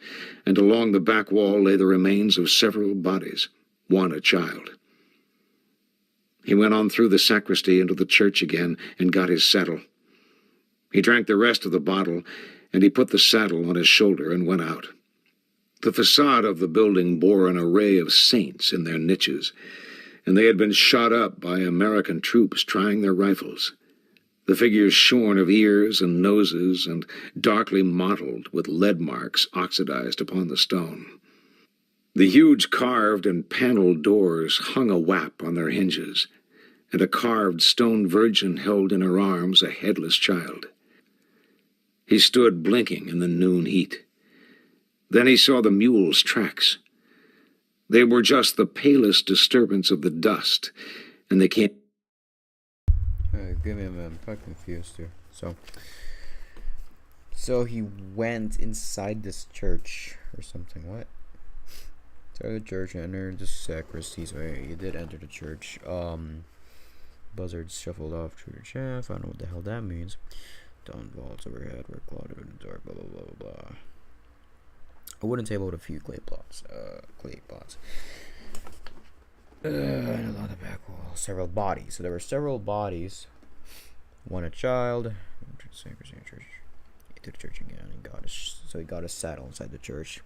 and along the back wall lay the remains of several bodies, one a child. He went on through the sacristy into the church again and got his saddle. He drank the rest of the bottle, and he put the saddle on his shoulder and went out. The facade of the building bore an array of saints in their niches, and they had been shot up by American troops trying their rifles. The figures shorn of ears and noses and darkly mottled with lead marks oxidized upon the stone. The huge carved and paneled doors hung a wap on their hinges, and a carved stone virgin held in her arms a headless child. He stood blinking in the noon heat. Then he saw the mule's tracks. They were just the palest disturbance of the dust, and they came... Give me a minute, I'm quite confused here. So he went inside this church or something. What? So the church entered the sacristy. So he did enter the church. Buzzards shuffled off through the chaff. I don't know what the hell that means. Down vaults overhead were clouded in the dark. Blah blah blah blah blah. A wooden table with a few clay pots. And along the back wall, several bodies. So there were several bodies. One a child. Entered the sacristy church. He to the church again and he got a saddle inside the church.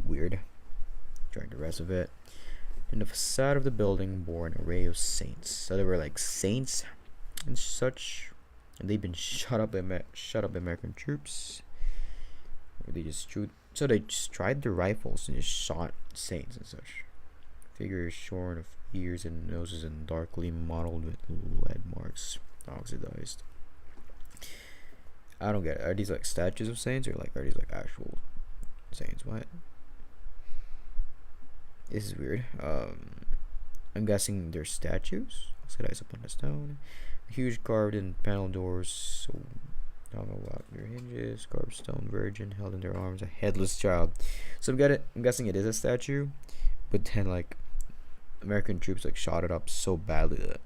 Weird. Drank the rest of it. And the facade of the building bore an array of saints. So there were like saints and such, and they've been shot up by American troops. Or they just tried their rifles and just shot saints and such. Figures shorn of ears and noses and darkly mottled with lead marks, oxidized. I don't get it. Are these like statues of saints, or like are these like actual saints? What? This is weird. I'm guessing they're statues. Oxidized upon the stone. Huge carved and panel doors. So I don't know about their hinges. Carved stone virgin held in their arms a headless child. So I'm guessing it is a statue, but then like American troops like shot it up so badly that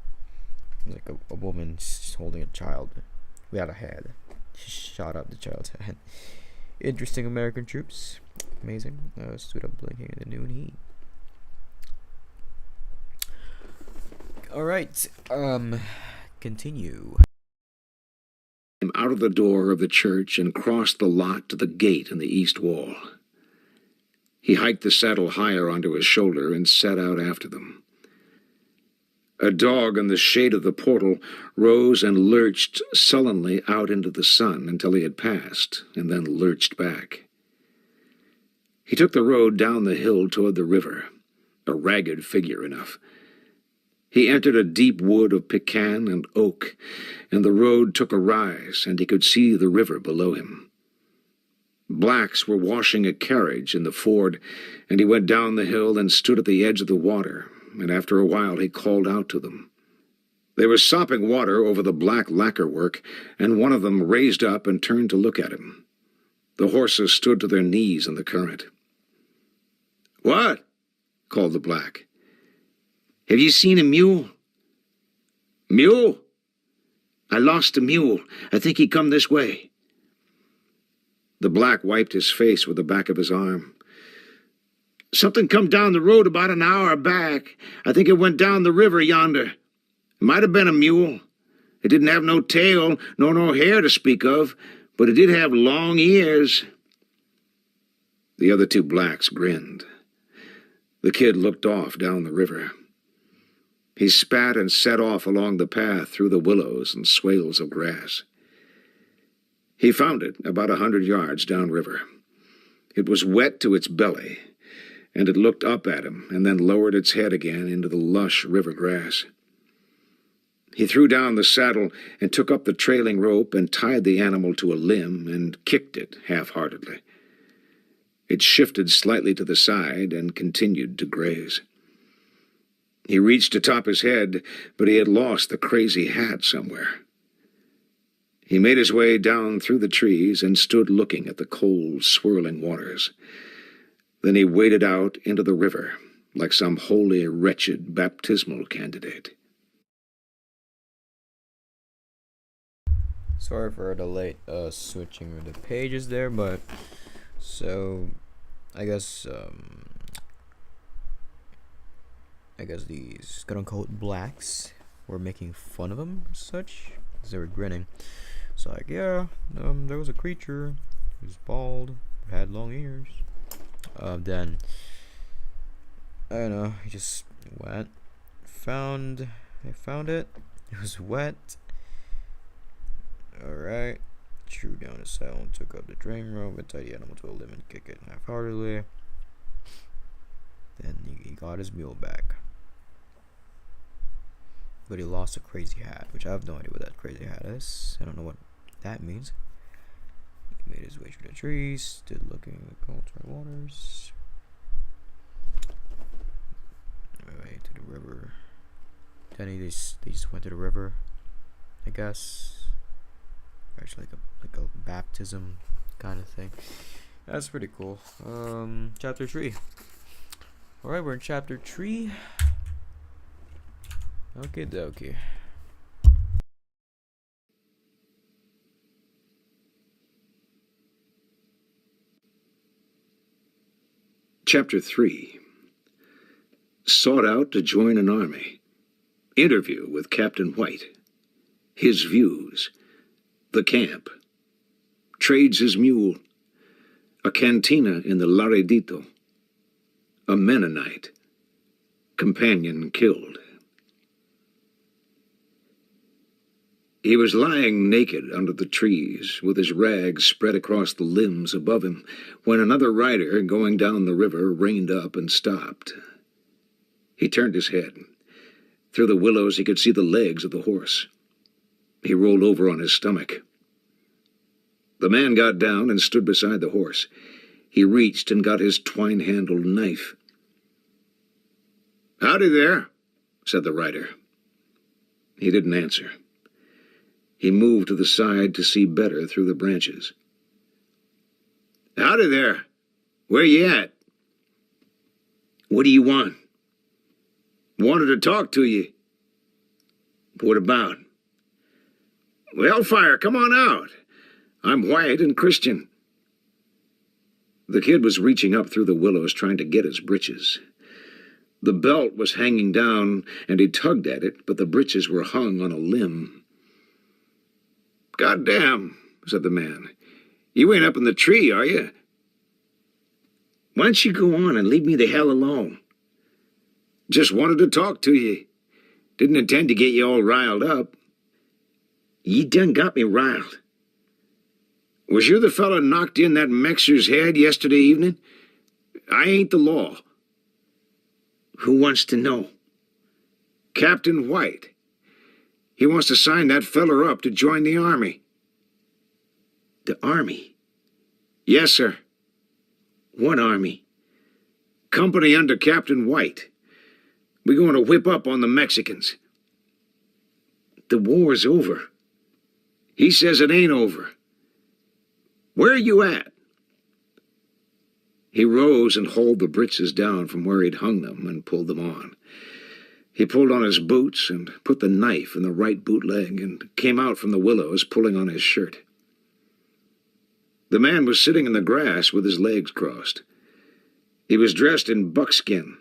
like a woman holding a child without a head. She shot up the child's head. Interesting American troops. Amazing. Stood up blinking in the noon heat. Alright, continue. Out of the door of the church and crossed the lot to the gate in the east wall. He hiked the saddle higher onto his shoulder and set out after them. A dog in the shade of the portal rose and lurched sullenly out into the sun until he had passed, and then lurched back. He took the road down the hill toward the river, a ragged figure enough. He entered a deep wood of pecan and oak, and the road took a rise, and he could see the river below him. Blacks were washing a carriage in the ford, and he went down the hill and stood at the edge of the water, and after a while he called out to them. They were sopping water over the black lacquer work, and one of them raised up and turned to look at him. The horses stood to their knees in the current. "What?" called the black. "Have you seen a mule?" "Mule? I lost a mule. I think he come this way." The black wiped his face with the back of his arm. "Something come down the road about an hour back. I think it went down the river yonder. It might have been a mule. It didn't have no tail nor no hair to speak of, but it did have long ears." The other two blacks grinned. The kid looked off down the river. He spat and set off along the path through the willows and swales of grass. He found it about 100 yards downriver. It was wet to its belly, and it looked up at him and then lowered its head again into the lush river grass. He threw down the saddle and took up the trailing rope and tied the animal to a limb and kicked it half-heartedly. It shifted slightly to the side and continued to graze. He reached atop his head, but he had lost the crazy hat somewhere. He made his way down through the trees and stood looking at the cold, swirling waters. Then he waded out into the river, like some wholly wretched baptismal candidate. Sorry for the late switching of the pages there, but so I guess these quote-unquote blacks were making fun of him, such, because they were grinning. It's like, yeah, there was a creature, he was bald, had long ears. Then I don't know, he just went, I found it. It was wet. Alright. Threw down the saddle and took up the drain rope and tied the animal to a limb and kicked it half-heartedly. Then he got his mule back. But he lost a crazy hat, which I have no idea what that crazy hat is. I don't know what that means. He made his way through the trees, stood looking at the cold dry waters. Alright, to the river. Then they just went to the river, I guess. Actually, like a baptism kind of thing. That's pretty cool. Chapter 3. Alright, we're in chapter 3. Okay, dokie. Chapter 3. Sought out to join an army. Interview with Captain White. His views. The camp. Trades his mule. A cantina in the Laredito. A Mennonite. Companion killed. He was lying naked under the trees, with his rags spread across the limbs above him, when another rider going down the river reined up and stopped. He turned his head. Through the willows he could see the legs of the horse. He rolled over on his stomach. The man got down and stood beside the horse. He reached and got his twine-handled knife. "Howdy there," said the rider. He didn't answer. He moved to the side to see better through the branches. "Howdy there. Where you at?" "What do you want?" "Wanted to talk to you." "What about?" "Well, fire, come on out. I'm white and Christian." The kid was reaching up through the willows trying to get his breeches. The belt was hanging down, and he tugged at it, but the breeches were hung on a limb. "Goddamn," said the man. "You ain't up in the tree, are you?" "Why don't you go on and leave me the hell alone?" "Just wanted to talk to you. Didn't intend to get you all riled up." "You done got me riled." "Was you the fella knocked in that Mexer's head yesterday evening? I ain't the law." "Who wants to know?" "Captain White. He wants to sign that feller up to join the army." "The army?" "Yes, sir." "What army?" "Company under Captain White. We're going to whip up on the Mexicans." "The war's over." "He says it ain't over." "Where are you at?" He rose and hauled the breeches down from where he'd hung them and pulled them on. He pulled on his boots and put the knife in the right boot leg and came out from the willows pulling on his shirt. The man was sitting in the grass with his legs crossed. He was dressed in buckskin,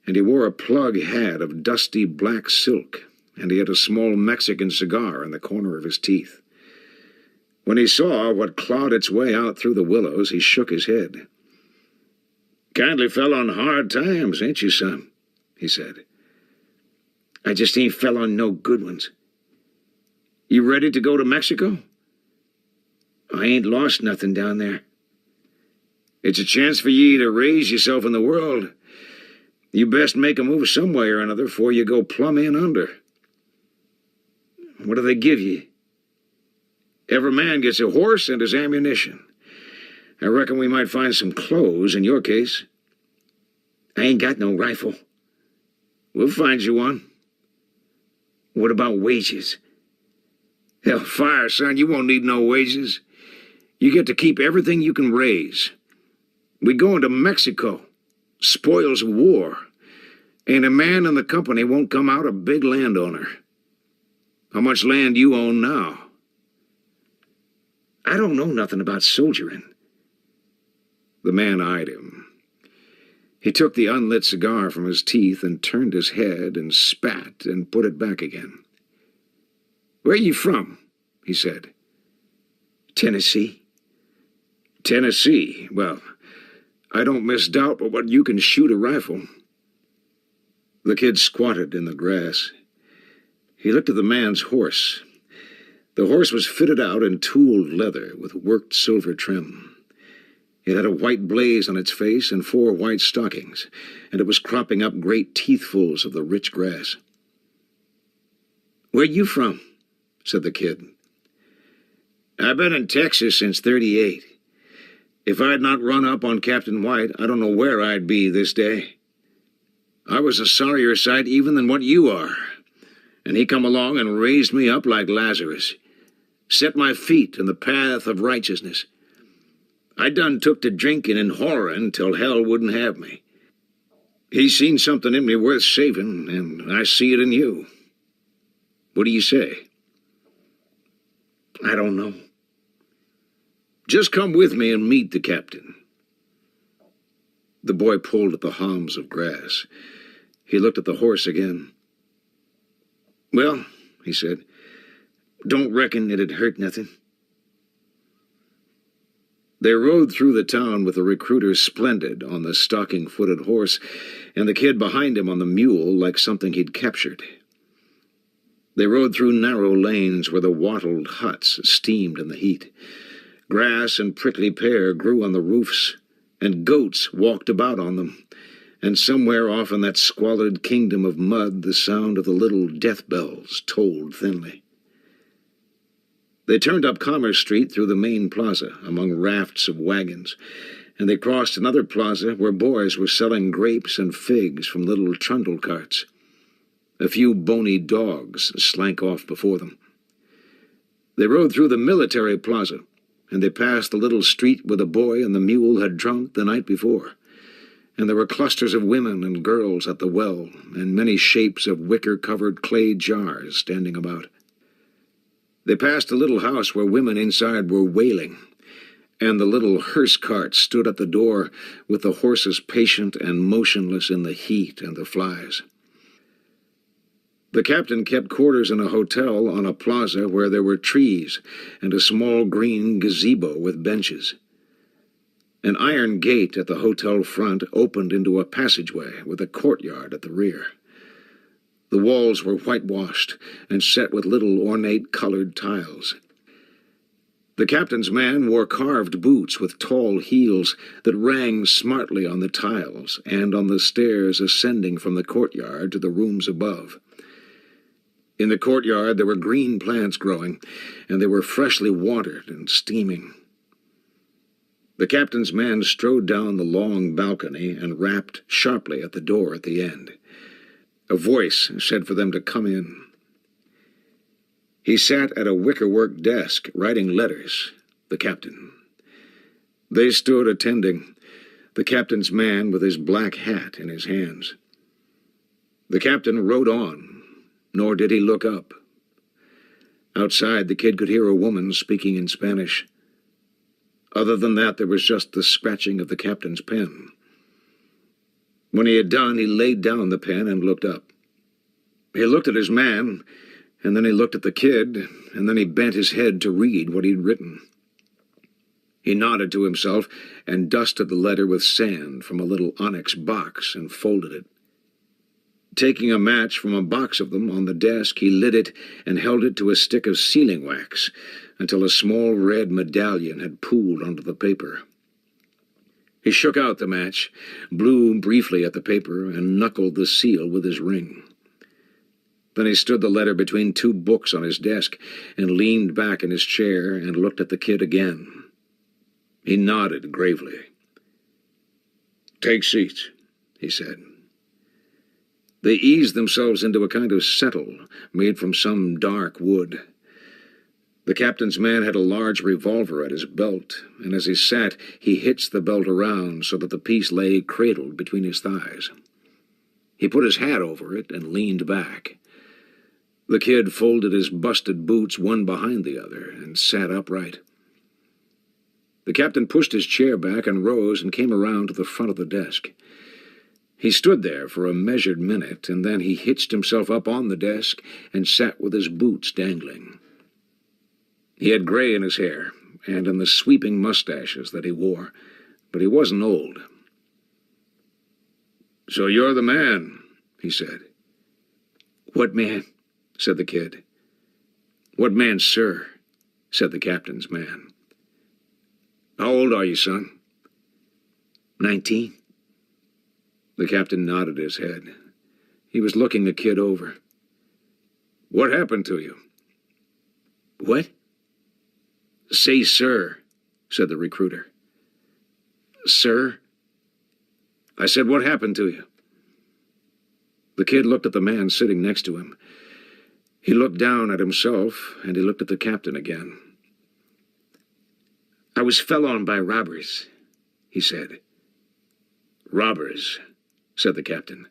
and he wore a plug hat of dusty black silk, and he had a small Mexican cigar in the corner of his teeth. When he saw what clawed its way out through the willows, he shook his head. "Kindly fell on hard times, ain't you, son?" he said. "I just ain't fell on no good ones." "You ready to go to Mexico?" "I ain't lost nothing down there." "It's a chance for ye to raise yourself in the world. You best make a move some way or another before you go plumb in under." "What do they give ye?" "Every man gets a horse and his ammunition. I reckon we might find some clothes in your case." "I ain't got no rifle." "We'll find you one." "What about wages?" Hell, fire, son, you won't need no wages. You get to keep everything you can raise. We go into Mexico. Spoils of war. Ain't a man in the company won't come out a big landowner. How much land you own now? I don't know nothing about soldiering. The man eyed him. He took the unlit cigar from his teeth and turned his head and spat and put it back again. Where you from? He said. Tennessee. Tennessee? Well, I don't misdoubt but what you can shoot a rifle. The kid squatted in the grass. He looked at the man's horse. The horse was fitted out in tooled leather with worked silver trim. It had a white blaze on its face and 4 white stockings, and it was cropping up great teethfuls of the rich grass. Where you from? Said the kid. I've been in Texas since '38. If I'd not run up on Captain White, I don't know where I'd be this day. I was a sorrier sight even than what you are, and he come along and raised me up like Lazarus, set my feet in the path of righteousness. I done took to drinking and whoring till hell wouldn't have me. He seen something in me worth saving, and I see it in you. What do you say? I don't know. Just come with me and meet the captain. The boy pulled at the haulms of grass. He looked at the horse again. Well, he said, don't reckon it'd hurt nothing. They rode through the town with the recruiter splendid on the stocking-footed horse and the kid behind him on the mule like something he'd captured. They rode through narrow lanes where the wattled huts steamed in the heat. Grass and prickly pear grew on the roofs, and goats walked about on them, and somewhere off in that squalid kingdom of mud the sound of the little death bells tolled thinly. They turned up Commerce Street through the main plaza among rafts of wagons, and they crossed another plaza where boys were selling grapes and figs from little trundle carts. A few bony dogs slank off before them. They rode through the military plaza, and they passed the little street where the boy and the mule had drunk the night before, and there were clusters of women and girls at the well, and many shapes of wicker-covered clay jars standing about. They passed a little house where women inside were wailing, and the little hearse cart stood at the door with the horses patient and motionless in the heat and the flies. The captain kept quarters in a hotel on a plaza where there were trees and a small green gazebo with benches. An iron gate at the hotel front opened into a passageway with a courtyard at the rear. The walls were whitewashed and set with little ornate colored tiles. The captain's man wore carved boots with tall heels that rang smartly on the tiles and on the stairs ascending from the courtyard to the rooms above. In the courtyard there were green plants growing, and they were freshly watered and steaming. The captain's man strode down the long balcony and rapped sharply at the door at the end. A voice said for them to come in. He sat at a wickerwork desk writing letters, the captain. They stood attending, the captain's man with his black hat in his hands. The captain rode on, nor did he look up. Outside, the kid could hear a woman speaking in Spanish. Other than that, there was just the scratching of the captain's pen. When he had done, he laid down the pen and looked up. He looked at his man, and then he looked at the kid, and then he bent his head to read what he'd written. He nodded to himself and dusted the letter with sand from a little onyx box and folded it. Taking a match from a box of them on the desk, he lit it and held it to a stick of sealing wax until a small red medallion had pooled onto the paper. He shook out the match, blew briefly at the paper, and knuckled the seal with his ring. Then he stood the letter between 2 books on his desk and leaned back in his chair and looked at the kid again. He nodded gravely. "Take seats," he said. They eased themselves into a kind of settle made from some dark wood. The captain's man had a large revolver at his belt, and as he sat, he hitched the belt around so that the piece lay cradled between his thighs. He put his hat over it and leaned back. The kid folded his busted boots one behind the other and sat upright. The captain pushed his chair back and rose and came around to the front of the desk. He stood there for a measured minute, and then he hitched himself up on the desk and sat with his boots dangling. He had gray in his hair and in the sweeping mustaches that he wore, but he wasn't old. "So you're the man," he said. "What man?" said the kid. "What man, sir?" said the captain's man. "How old are you, son?" 19. The captain nodded his head. He was looking the kid over. "What happened to you?" "What?" "Say, sir," said the recruiter. "Sir?" "I said, what happened to you?" The kid looked at the man sitting next to him. He looked down at himself, and he looked at the captain again. "I was fell on by robbers," he said. "Robbers," said the captain.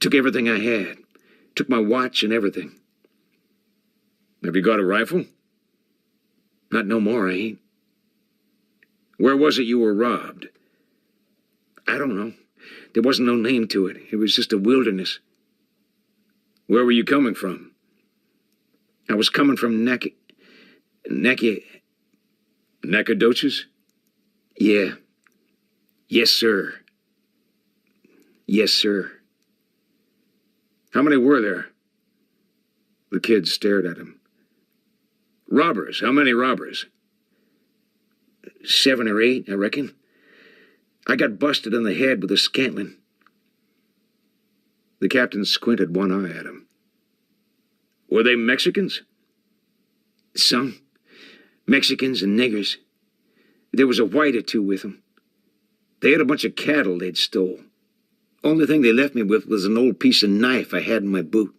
"Took everything I had. Took my watch and everything." "Have you got a rifle?" "Not no more, I ain't." "Where was it you were robbed?" "I don't know. There wasn't no name to it. It was just a wilderness." "Where were you coming from?" "I was coming from Nacogdoches?" "Yeah. Yes, sir. Yes, sir." "How many were there?" The kid stared at him. "Robbers. How many robbers?" 7 or 8, I reckon. I got busted in the head with a scantling." The captain squinted one eye at him. "Were they Mexicans?" "Some. Mexicans and niggers. There was a white or two with them. They had a bunch of cattle they'd stole. Only thing they left me with was an old piece of knife I had in my boot."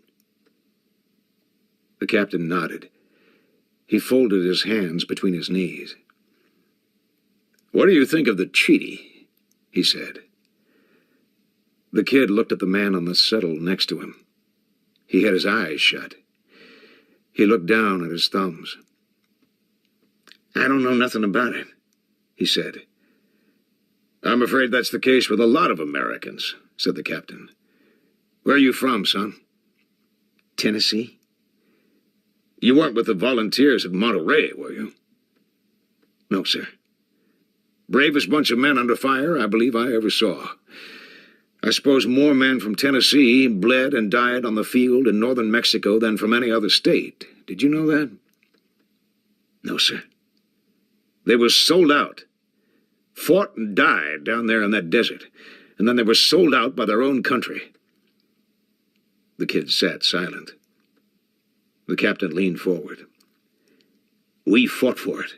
The captain nodded. He folded his hands between his knees. "What do you think of the treaty?" he said. The kid looked at the man on the settle next to him. He had his eyes shut. He looked down at his thumbs. "I don't know nothing about it," he said. "I'm afraid that's the case with a lot of Americans," said the captain. "Where are you from, son?" "Tennessee." "You weren't with the volunteers at Monterey, were you?" "No, sir." "Bravest bunch of men under fire I believe I ever saw. I suppose more men from Tennessee bled and died on the field in northern Mexico than from any other state. Did you know that?" "No, sir." "They were sold out. Fought and died down there in that desert, and then they were sold out by their own country." The kid sat silent. The captain leaned forward. "We fought for it.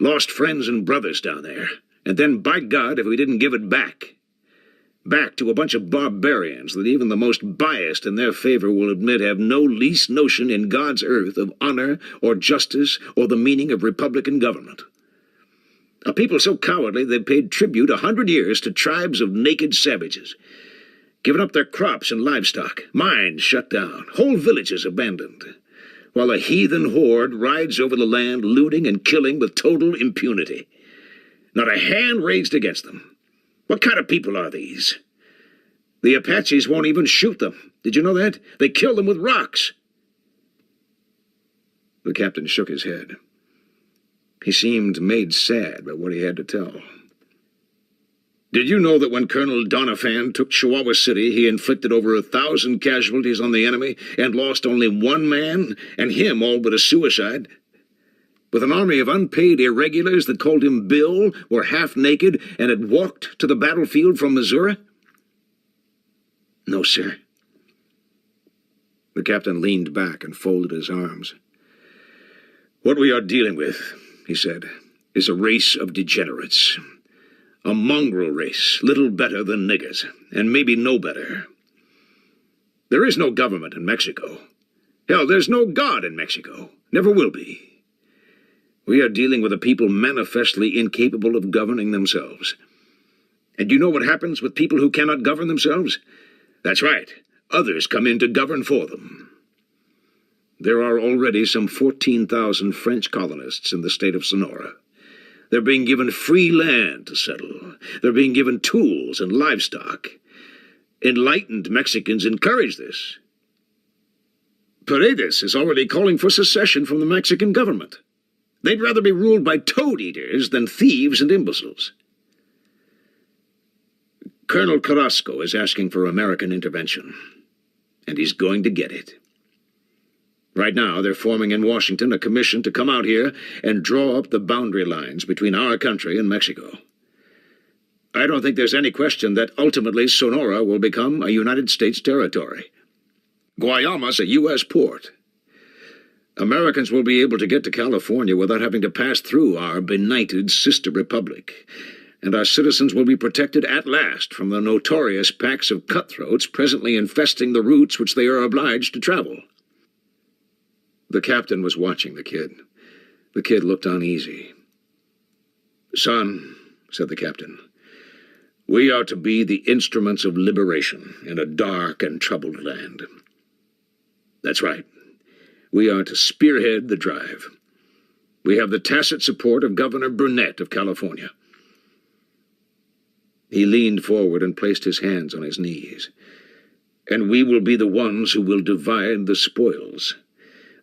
Lost friends and brothers down there, and then, by God, if we didn't give it back. Back to a bunch of barbarians that even the most biased in their favor will admit have no least notion in God's earth of honor or justice or the meaning of republican government. A people so cowardly they've paid tribute 100 years to tribes of naked savages, given up their crops and livestock, mines shut down, whole villages abandoned, while a heathen horde rides over the land looting and killing with total impunity. Not a hand raised against them. What kind of people are these? The Apaches won't even shoot them. Did you know that? They kill them with rocks." The captain shook his head. He seemed made sad by what he had to tell. "Did you know that when Colonel Doniphan took Chihuahua City, he inflicted over 1,000 casualties on the enemy and lost only 1 man, and him all but a suicide? With an army of unpaid irregulars that called him Bill, were half naked, and had walked to the battlefield from Missouri?" "No, sir." The captain leaned back and folded his arms. "What we are dealing with," he said, "is a race of degenerates. A mongrel race, little better than niggers, and maybe no better. There is no government in Mexico. Hell, there's no God in Mexico. Never will be. We are dealing with a people manifestly incapable of governing themselves. And you know what happens with people who cannot govern themselves? That's right. Others come in to govern for them. There are already some 14,000 French colonists in the state of Sonora. They're being given free land to settle. They're being given tools and livestock. Enlightened Mexicans encourage this. Paredes is already calling for secession from the Mexican government. They'd rather be ruled by toad-eaters than thieves and imbeciles. Colonel Carrasco is asking for American intervention, and he's going to get it. Right now, they're forming in Washington a commission to come out here and draw up the boundary lines between our country and Mexico. I don't think there's any question that ultimately Sonora will become a United States territory. Guayama's a U.S. port. Americans will be able to get to California without having to pass through our benighted sister republic, and our citizens will be protected at last from the notorious packs of cutthroats presently infesting the routes which they are obliged to travel. The captain was watching the kid. The kid looked uneasy. "Son," said the captain, "we are to be the instruments of liberation in a dark and troubled land. That's right. We are to spearhead the drive. We have the tacit support of Governor Burnett of California." He leaned forward and placed his hands on his knees. "And we will be the ones who will divide the spoils.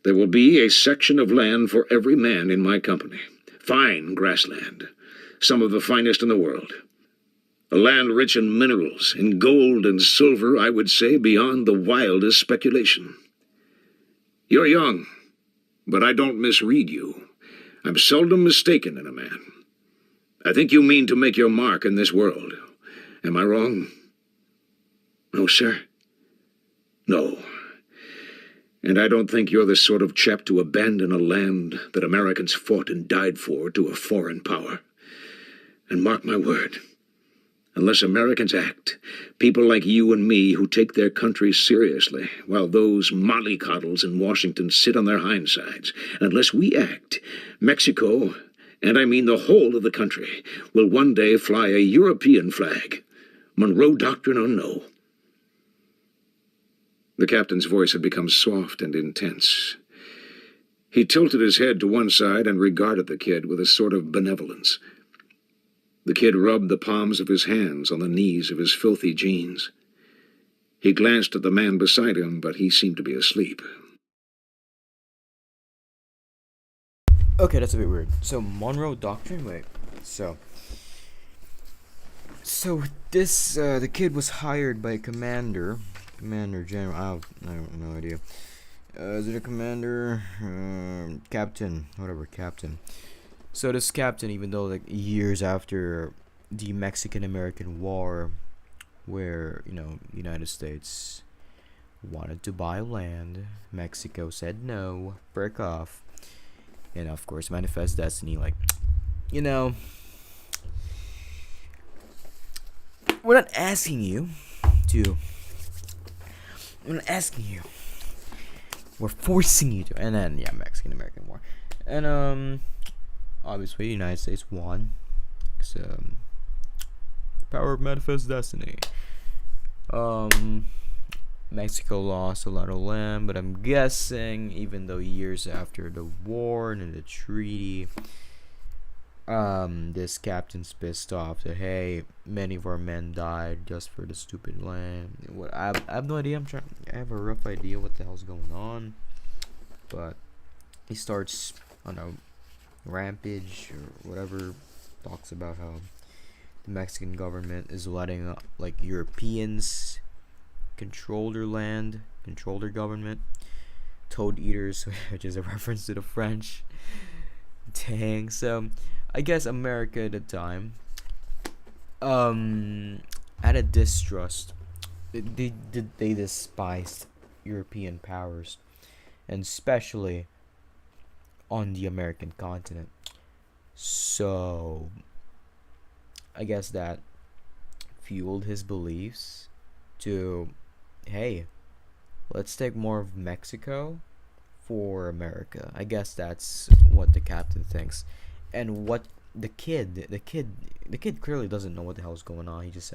There will be a section of land for every man in my company. Fine grassland, some of the finest in the world. A land rich in minerals, in gold and silver, I would say, beyond the wildest speculation. You're young, but I don't misread you. I'm seldom mistaken in a man. I think you mean to make your mark in this world. Am I wrong?" "No, sir." "No. And I don't think you're the sort of chap to abandon a land that Americans fought and died for to a foreign power. And mark my word, unless Americans act, people like you and me who take their country seriously, while those mollycoddles in Washington sit on their hindsides, unless we act, Mexico, and I mean the whole of the country, will one day fly a European flag, Monroe Doctrine or no." The captain's voice had become soft and intense. He tilted his head to one side and regarded the kid with a sort of benevolence. The kid rubbed the palms of his hands on the knees of his filthy jeans. He glanced at the man beside him, but he seemed to be asleep. Okay, that's a bit weird. So, Monroe Doctrine? Wait. So this, the kid was hired by a Commander General. I have no idea. Is it a commander? Captain. Whatever, captain. So this captain, even though like years after the Mexican-American War, where, United States wanted to buy land, Mexico said no, break off, and of course Manifest Destiny, like, we're not asking you to. We're not asking you. We're forcing you to. And then, Mexican-American War. And, obviously, the United States won. So, power of Manifest Destiny. Mexico lost a lot of land, but I'm guessing, even though years after the war and the treaty, this captain's pissed off that, hey, many of our men died just for the stupid land. What I have no idea. I have a rough idea what the hell's going on, but he starts on a rampage or whatever, talks about how the Mexican government is letting like Europeans control their land, control their government. Toad eaters, which is a reference to the French. Dang. So I guess America at the time had a distrust. They despised European powers, and especially on the American continent. So I guess that fueled his beliefs to, hey, let's take more of Mexico for America. I guess that's what the captain thinks. And what the kid clearly doesn't know what the hell's going on. He just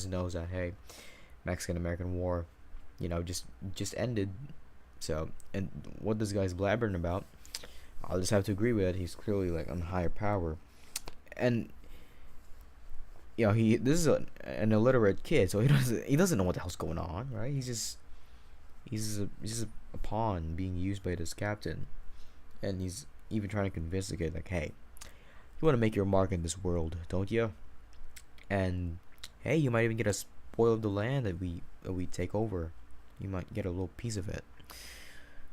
knows that, hey, Mexican American War, just ended. So, and what this guy's blabbering about, I'll just have to agree with it. He's clearly like on higher power, and this is an illiterate kid, so he doesn't know what the hell's going on, right? He's a pawn being used by this captain, and he's even trying to convince the kid like, hey, you want to make your mark in this world, don't you? And hey, you might even get a spoil of the land that we take over. You might get a little piece of it.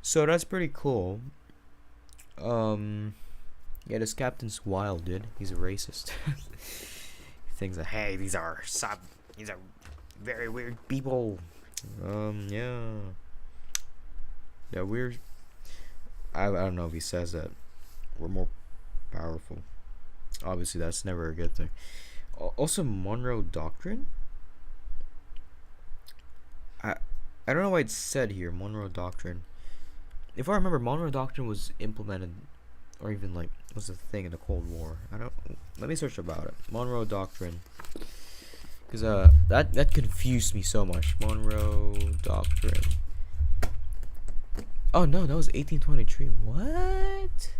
So that's pretty cool. Yeah, this captain's wild, dude. He's a racist. He thinks that, hey, these are very weird people. Yeah. Yeah, weird. I don't know if he says that we're more powerful. Obviously, that's never a good thing. Also, Monroe Doctrine. I don't know why it's said here, Monroe Doctrine. If I remember, Monroe Doctrine was implemented, or even like was a thing in the Cold War. Let me search about it. Monroe Doctrine, because that confused me so much. Monroe Doctrine. Oh no, that was 1823. What?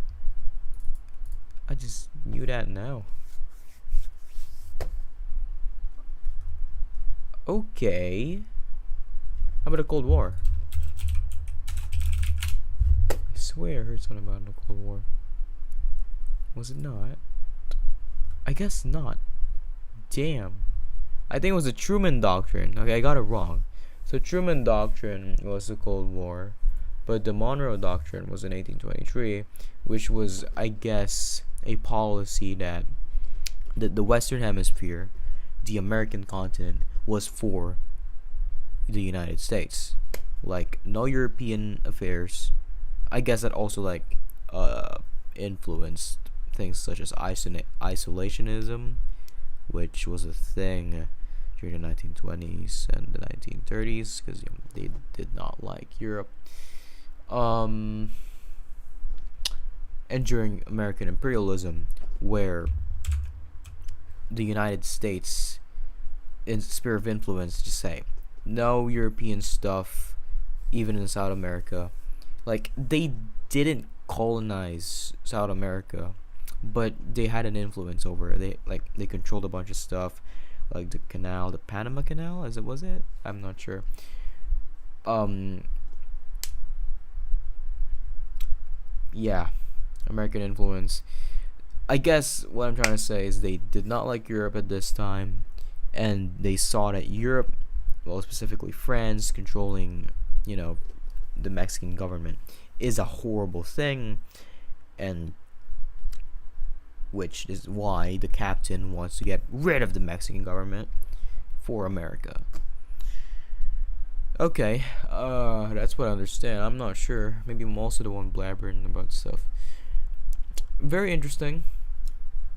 I just knew that now. Okay. How about the Cold War? I swear I heard something about the Cold War. Was it not? I guess not. Damn. I think it was the Truman Doctrine. Okay, I got it wrong. So Truman Doctrine was the Cold War, but the Monroe Doctrine was in 1823, which was, I guess, a policy that the Western Hemisphere, the American continent, was for the United States. Like, no European affairs. I guess that also like influenced things such as isolationism, which was a thing during the 1920s and the 1930s, because they did not like Europe. And during American imperialism, where the United States, in sphere of influence, just say no European stuff, even in South America. Like, they didn't colonize South America, but they had an influence over it. They controlled a bunch of stuff, like the Panama Canal, was it? I'm not sure. Yeah, American influence. I guess what I'm trying to say is they did not like Europe at this time, and they saw that Europe, well, specifically France, controlling, the Mexican government, is a horrible thing, and which is why the captain wants to get rid of the Mexican government for America. Okay, that's what I understand. I'm not sure. Maybe I'm also the one blabbering about stuff. Very interesting.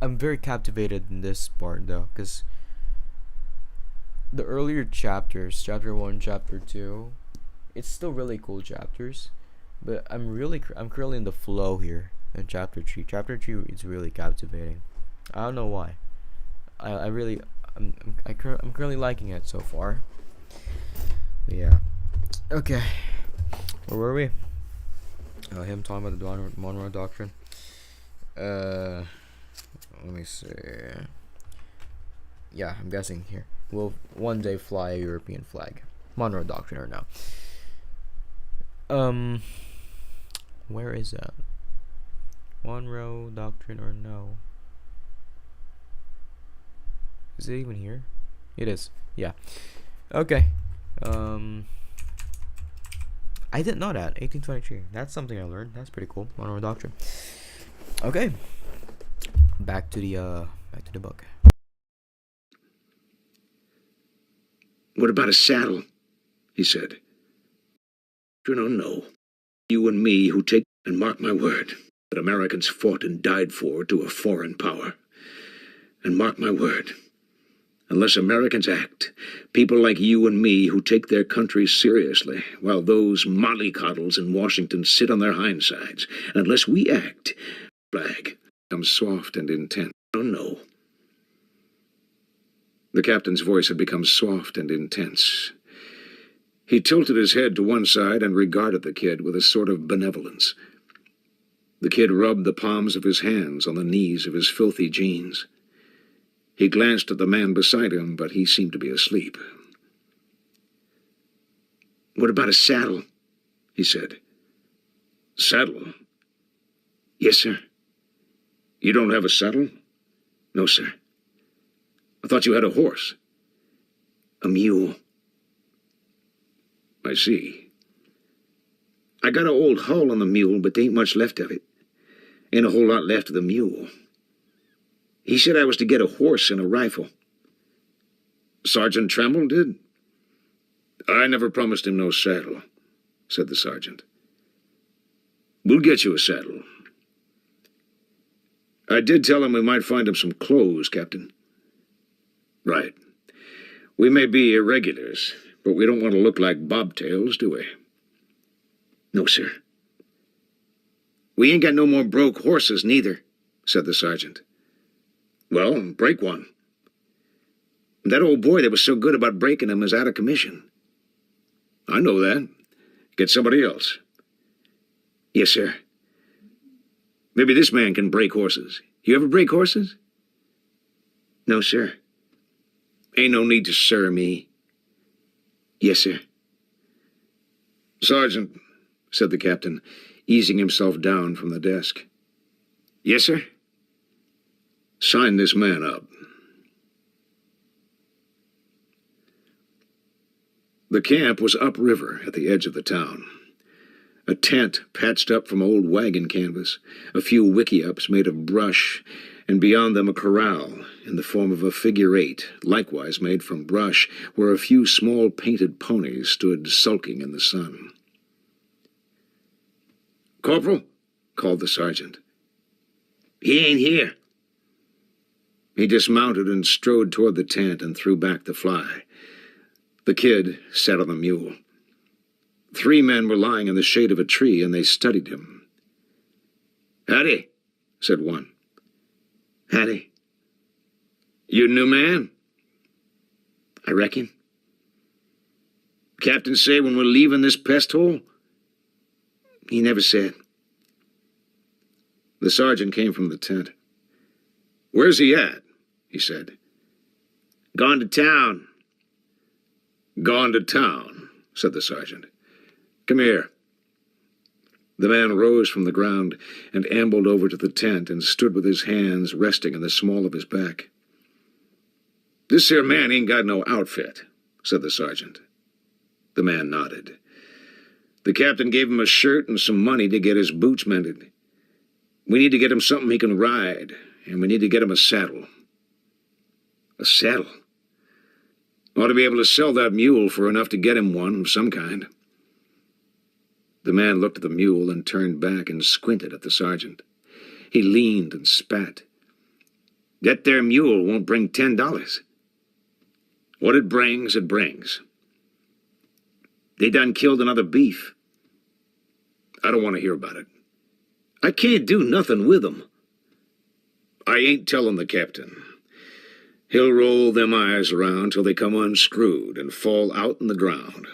I'm very captivated in this part though, because the earlier chapters, chapter 1, chapter 2, it's still really cool chapters, but I'm currently in the flow here in chapter 3. Chapter 3 is really captivating. I don't know why. I'm currently liking it so far. But yeah. Okay. Where were we? Him talking about the Monroe Doctrine. Let me see. Yeah, I'm guessing here. Will one day fly a European flag. Monroe Doctrine or no. Where is that? Monroe Doctrine or no? Is it even here? It is. Yeah. Okay. I didn't know that. 1823. That's something I learned. That's pretty cool. Monroe Doctrine. Okay. Back to the book. What about a saddle? He said. No. You and me who take, and mark my word, that Americans fought and died for to a foreign power. And mark my word, Unless Americans act, people like you and me who take their country seriously, while those mollycoddles in Washington sit on their hindsides, unless we act, flag becomes soft and intense. Oh, no. The captain's voice had become soft and intense. He tilted his head to one side and regarded the kid with a sort of benevolence. The kid rubbed the palms of his hands on the knees of his filthy jeans. He glanced at the man beside him, but he seemed to be asleep. "What about a saddle?" he said. "Saddle?" "Yes, sir." "You don't have a saddle?" "No, sir." "I thought you had a horse." "A mule." "I see. I got an old hull on the mule, but there ain't much left of it. Ain't a whole lot left of the mule. He said I was to get a horse and a rifle." "Sergeant Trammell did?" "I never promised him no saddle," said the sergeant. "We'll get you a saddle." "I did tell him we might find him some clothes, Captain." "Right. We may be irregulars, but we don't want to look like bobtails, do we?" "No, sir." "We ain't got no more broke horses, neither," said the sergeant. "Well, break one." "That old boy that was so good about breaking them is out of commission." "I know that. Get somebody else." "Yes, sir." "Maybe this man can break horses. You ever break horses?" "No, sir." "Ain't no need to sir me." "Yes, sir." "Sergeant," said the captain, easing himself down from the desk. "Yes, sir." "Sign this man up." The camp was upriver at the edge of the town. A tent patched up from old wagon canvas, a few wickiups made of brush, and beyond them a corral in the form of a figure-8, likewise made from brush, where a few small painted ponies stood sulking in the sun. "Corporal," called the sergeant. "He ain't here." He dismounted and strode toward the tent and threw back the fly. The kid sat on the mule. 3 men were lying in the shade of a tree, and they studied him. "Hattie," said one. "Hattie." "You new man?" "I reckon." "Captain say when we're leaving this pest hole?" "He never said." The sergeant came from the tent. "Where's he at?" he said. "Gone to town." "Gone to town," said the sergeant. "Come here." The man rose from the ground and ambled over to the tent and stood with his hands resting in the small of his back. "This here man ain't got no outfit," said the sergeant. The man nodded. "The captain gave him a shirt and some money to get his boots mended. We need to get him something he can ride, and we need to get him a saddle." "A saddle?" "Ought to be able to sell that mule for enough to get him one of some kind." The man looked at the mule and turned back and squinted at the sergeant. He leaned and spat. "That there mule won't bring $10. What it brings, it brings." "They done killed another beef." "I don't want to hear about it." "I can't do nothing with 'em." "I ain't telling the captain. He'll roll them eyes around till they come unscrewed and fall out in the ground."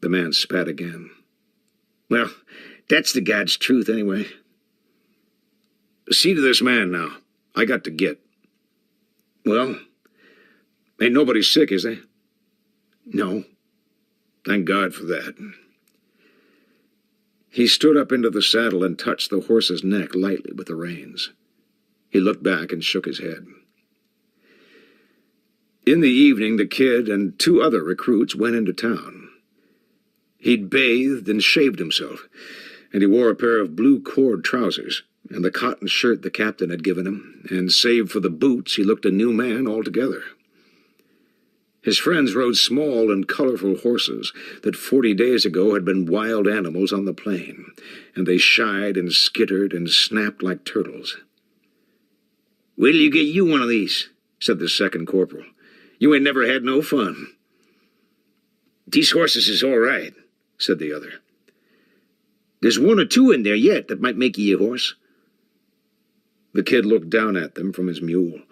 The man spat again. "Well, that's the God's truth anyway." "See to this man now. I got to get." "Well, ain't nobody sick, is they?" "No." "Thank God for that." He stood up into the saddle and touched the horse's neck lightly with the reins. He looked back and shook his head. In the evening, the kid and 2 other recruits went into town. He'd bathed and shaved himself, and he wore a pair of blue cord trousers and the cotton shirt the captain had given him, and save for the boots, he looked a new man altogether. His friends rode small and colorful horses that 40 days ago had been wild animals on the plain, and they shied and skittered and snapped like turtles. "Wait till you get you one of these," said the second corporal. "You ain't never had no fun." "These horses is all right," said the other. "There's one or two in there yet that might make ye a horse." The kid looked down at them from his mule.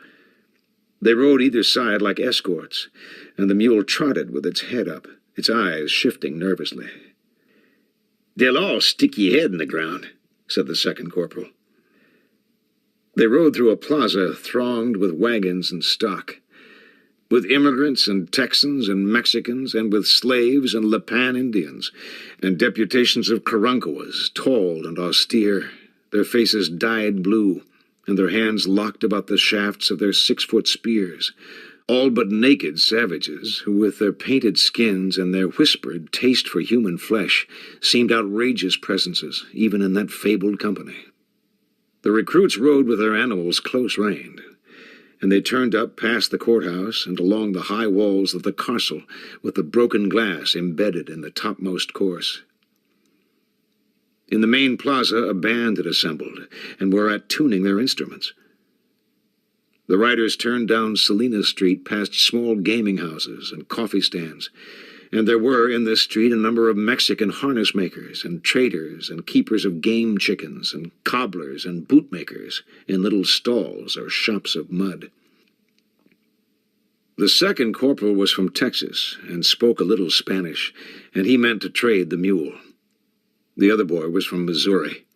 They rode either side like escorts, and the mule trotted with its head up, its eyes shifting nervously. "They'll all stick ye head in the ground," said the second corporal. They rode through a plaza thronged with wagons and stock, with immigrants and Texans and Mexicans, and with slaves and Lipan Indians, and deputations of Karankawas, tall and austere, their faces dyed blue, and their hands locked about the shafts of their 6-foot spears, all but naked savages who, with their painted skins and their whispered taste for human flesh, seemed outrageous presences, even in that fabled company. The recruits rode with their animals close-reined, and they turned up past the courthouse and along the high walls of the castle with the broken glass embedded in the topmost course. In the main plaza a band had assembled and were at tuning their instruments. The riders turned down Salina Street past small gaming houses and coffee stands, and there were in this street a number of Mexican harness makers and traders and keepers of game chickens and cobblers and bootmakers in little stalls or shops of mud. The second corporal was from Texas and spoke a little Spanish, and he meant to trade the mule. The other boy was from Missouri.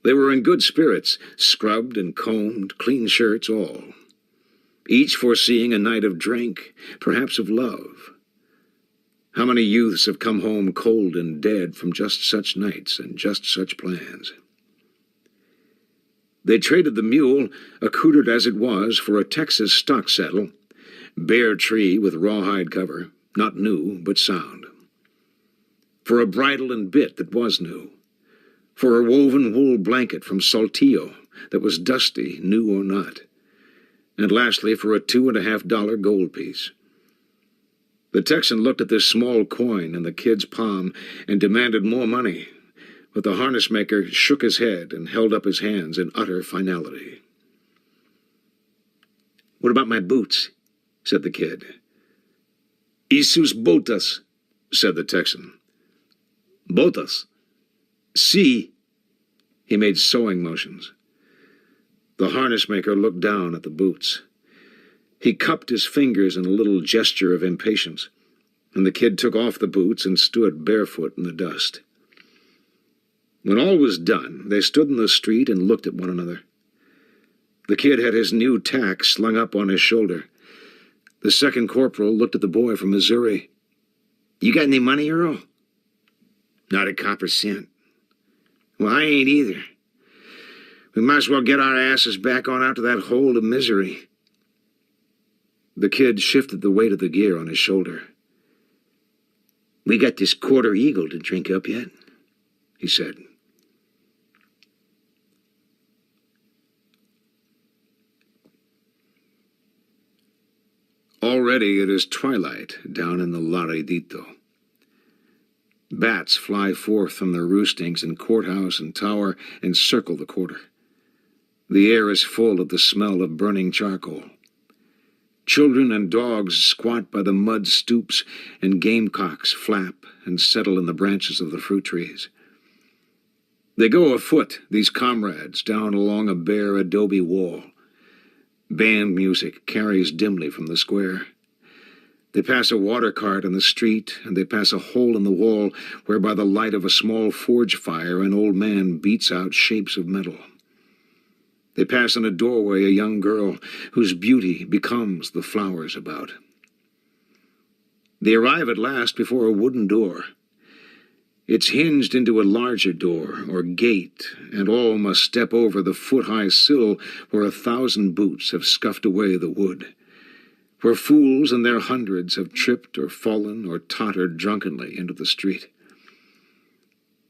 They were in good spirits, scrubbed and combed, clean shirts all, each foreseeing a night of drink, perhaps of love. How many youths have come home cold and dead from just such nights and just such plans? They traded the mule, accoutered as it was, for a Texas stock saddle, bare tree with rawhide cover, not new but sound, for a bridle and bit that was new, for a woven wool blanket from Saltillo that was dusty, new or not, and lastly for a $2.50 gold piece. The Texan looked at this small coin in the kid's palm and demanded more money, but the harness maker shook his head and held up his hands in utter finality. "What about my boots?" said the kid. "Y sus botas," said the Texan. "Botas? Si." He made sewing motions. The harness maker looked down at the boots. He cupped his fingers in a little gesture of impatience, and the kid took off the boots and stood barefoot in the dust. When all was done, they stood in the street and looked at one another. The kid had his new tack slung up on his shoulder. The second corporal looked at the boy from Missouri. "You got any money, Earl?" "Not a copper cent." "Well, I ain't either. We might as well get our asses back on out to that hole of misery." The kid shifted the weight of the gear on his shoulder. "We got this quarter eagle to drink up yet," he said. Already it is twilight down in the Laredito. Bats fly forth from their roostings in courthouse and tower and circle the quarter. The air is full of the smell of burning charcoal. Children and dogs squat by the mud stoops, and gamecocks flap and settle in the branches of the fruit trees. They go afoot, these comrades, down along a bare adobe wall. Band music carries dimly from the square. They pass a water cart in the street, and they pass a hole in the wall where by the light of a small forge fire an old man beats out shapes of metal. They pass in a doorway a young girl whose beauty becomes the flowers about. They arrive at last before a wooden door. It's hinged into a larger door or gate, and all must step over the foot-high sill where 1,000 boots have scuffed away the wood, where fools in their hundreds have tripped or fallen or tottered drunkenly into the street.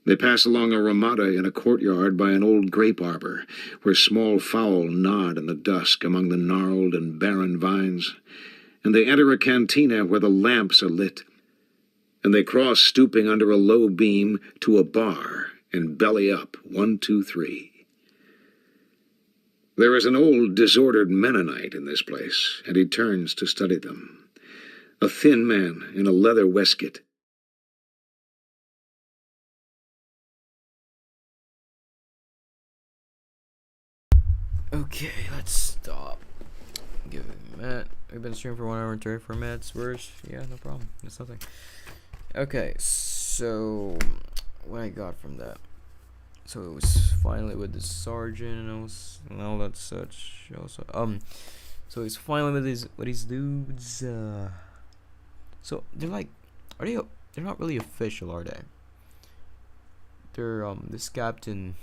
They pass along a ramada in a courtyard by an old grape arbor, where small fowl nod in the dusk among the gnarled and barren vines, and they enter a cantina where the lamps are lit, and they cross stooping under a low beam to a bar and belly up 1, 2, 3. There is an old, disordered Mennonite in this place, and he turns to study them. A thin man in a leather waistcoat. Okay, let's stop. Give it a minute. We've been streaming for 1 hour and 34 minutes. Worse? Yeah, no problem. That's nothing. Okay, so what I got from that. So it was finally with the sergeant and all that such. Also, so he's finally with these dudes. So they're like, are they? They're not really official, are they? They're this captain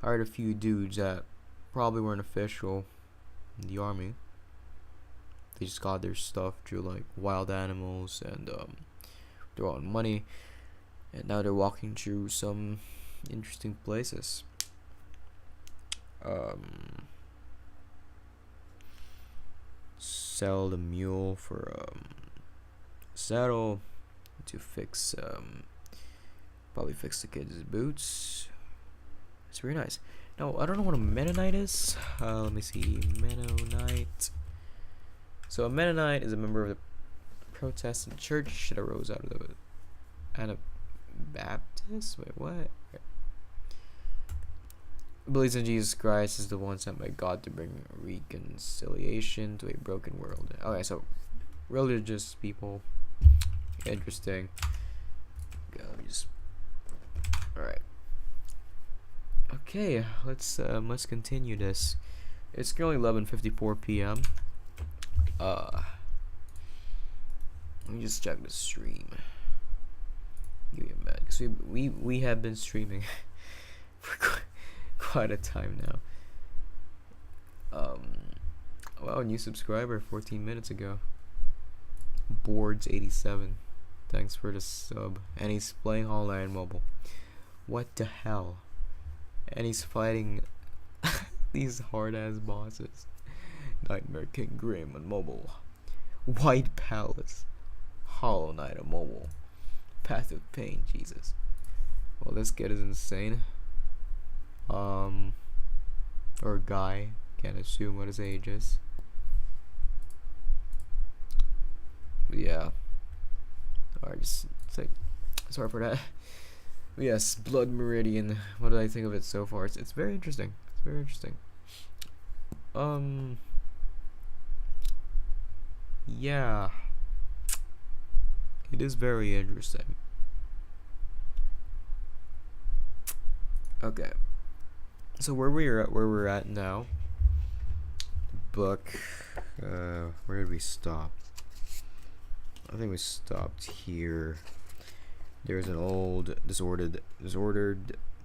hired a few dudes that probably weren't official in the army. They just got their stuff through like wild animals and their own money, and now they're walking through some interesting places. Sell the mule for saddle to fix probably fix the kids' boots. It's very nice. Now I don't know what a Mennonite is. Let me see. Mennonite. So a Mennonite is a member of the Protestant church that arose out of the Anabaptist. Wait, what? Believes in Jesus Christ is the one sent by God to bring reconciliation to a broken world. Okay, so religious people. Interesting. Okay, let me just. All right. Okay, let's continue this. It's currently 11:54 p.m. Let me just check the stream. Give me a minute, because we have been streaming for quite a time now. Wow, new subscriber 14 minutes ago. Boards87. Thanks for the sub. And he's playing online mobile. What the hell? And he's fighting these hard ass bosses. Nightmare King Grim on mobile. White Palace. Hollow Knight on mobile. Path of Pain, Jesus. Well, this kid is insane. Or guy. Can't assume what his age is. But yeah. Alright, just like, sorry for that. But yes, Blood Meridian. What do I think of it so far? It's very interesting. It's very interesting. Yeah. It is very interesting. Okay. So where we're at now. Book. Where did we stop? I think we stopped here. There's an old disordered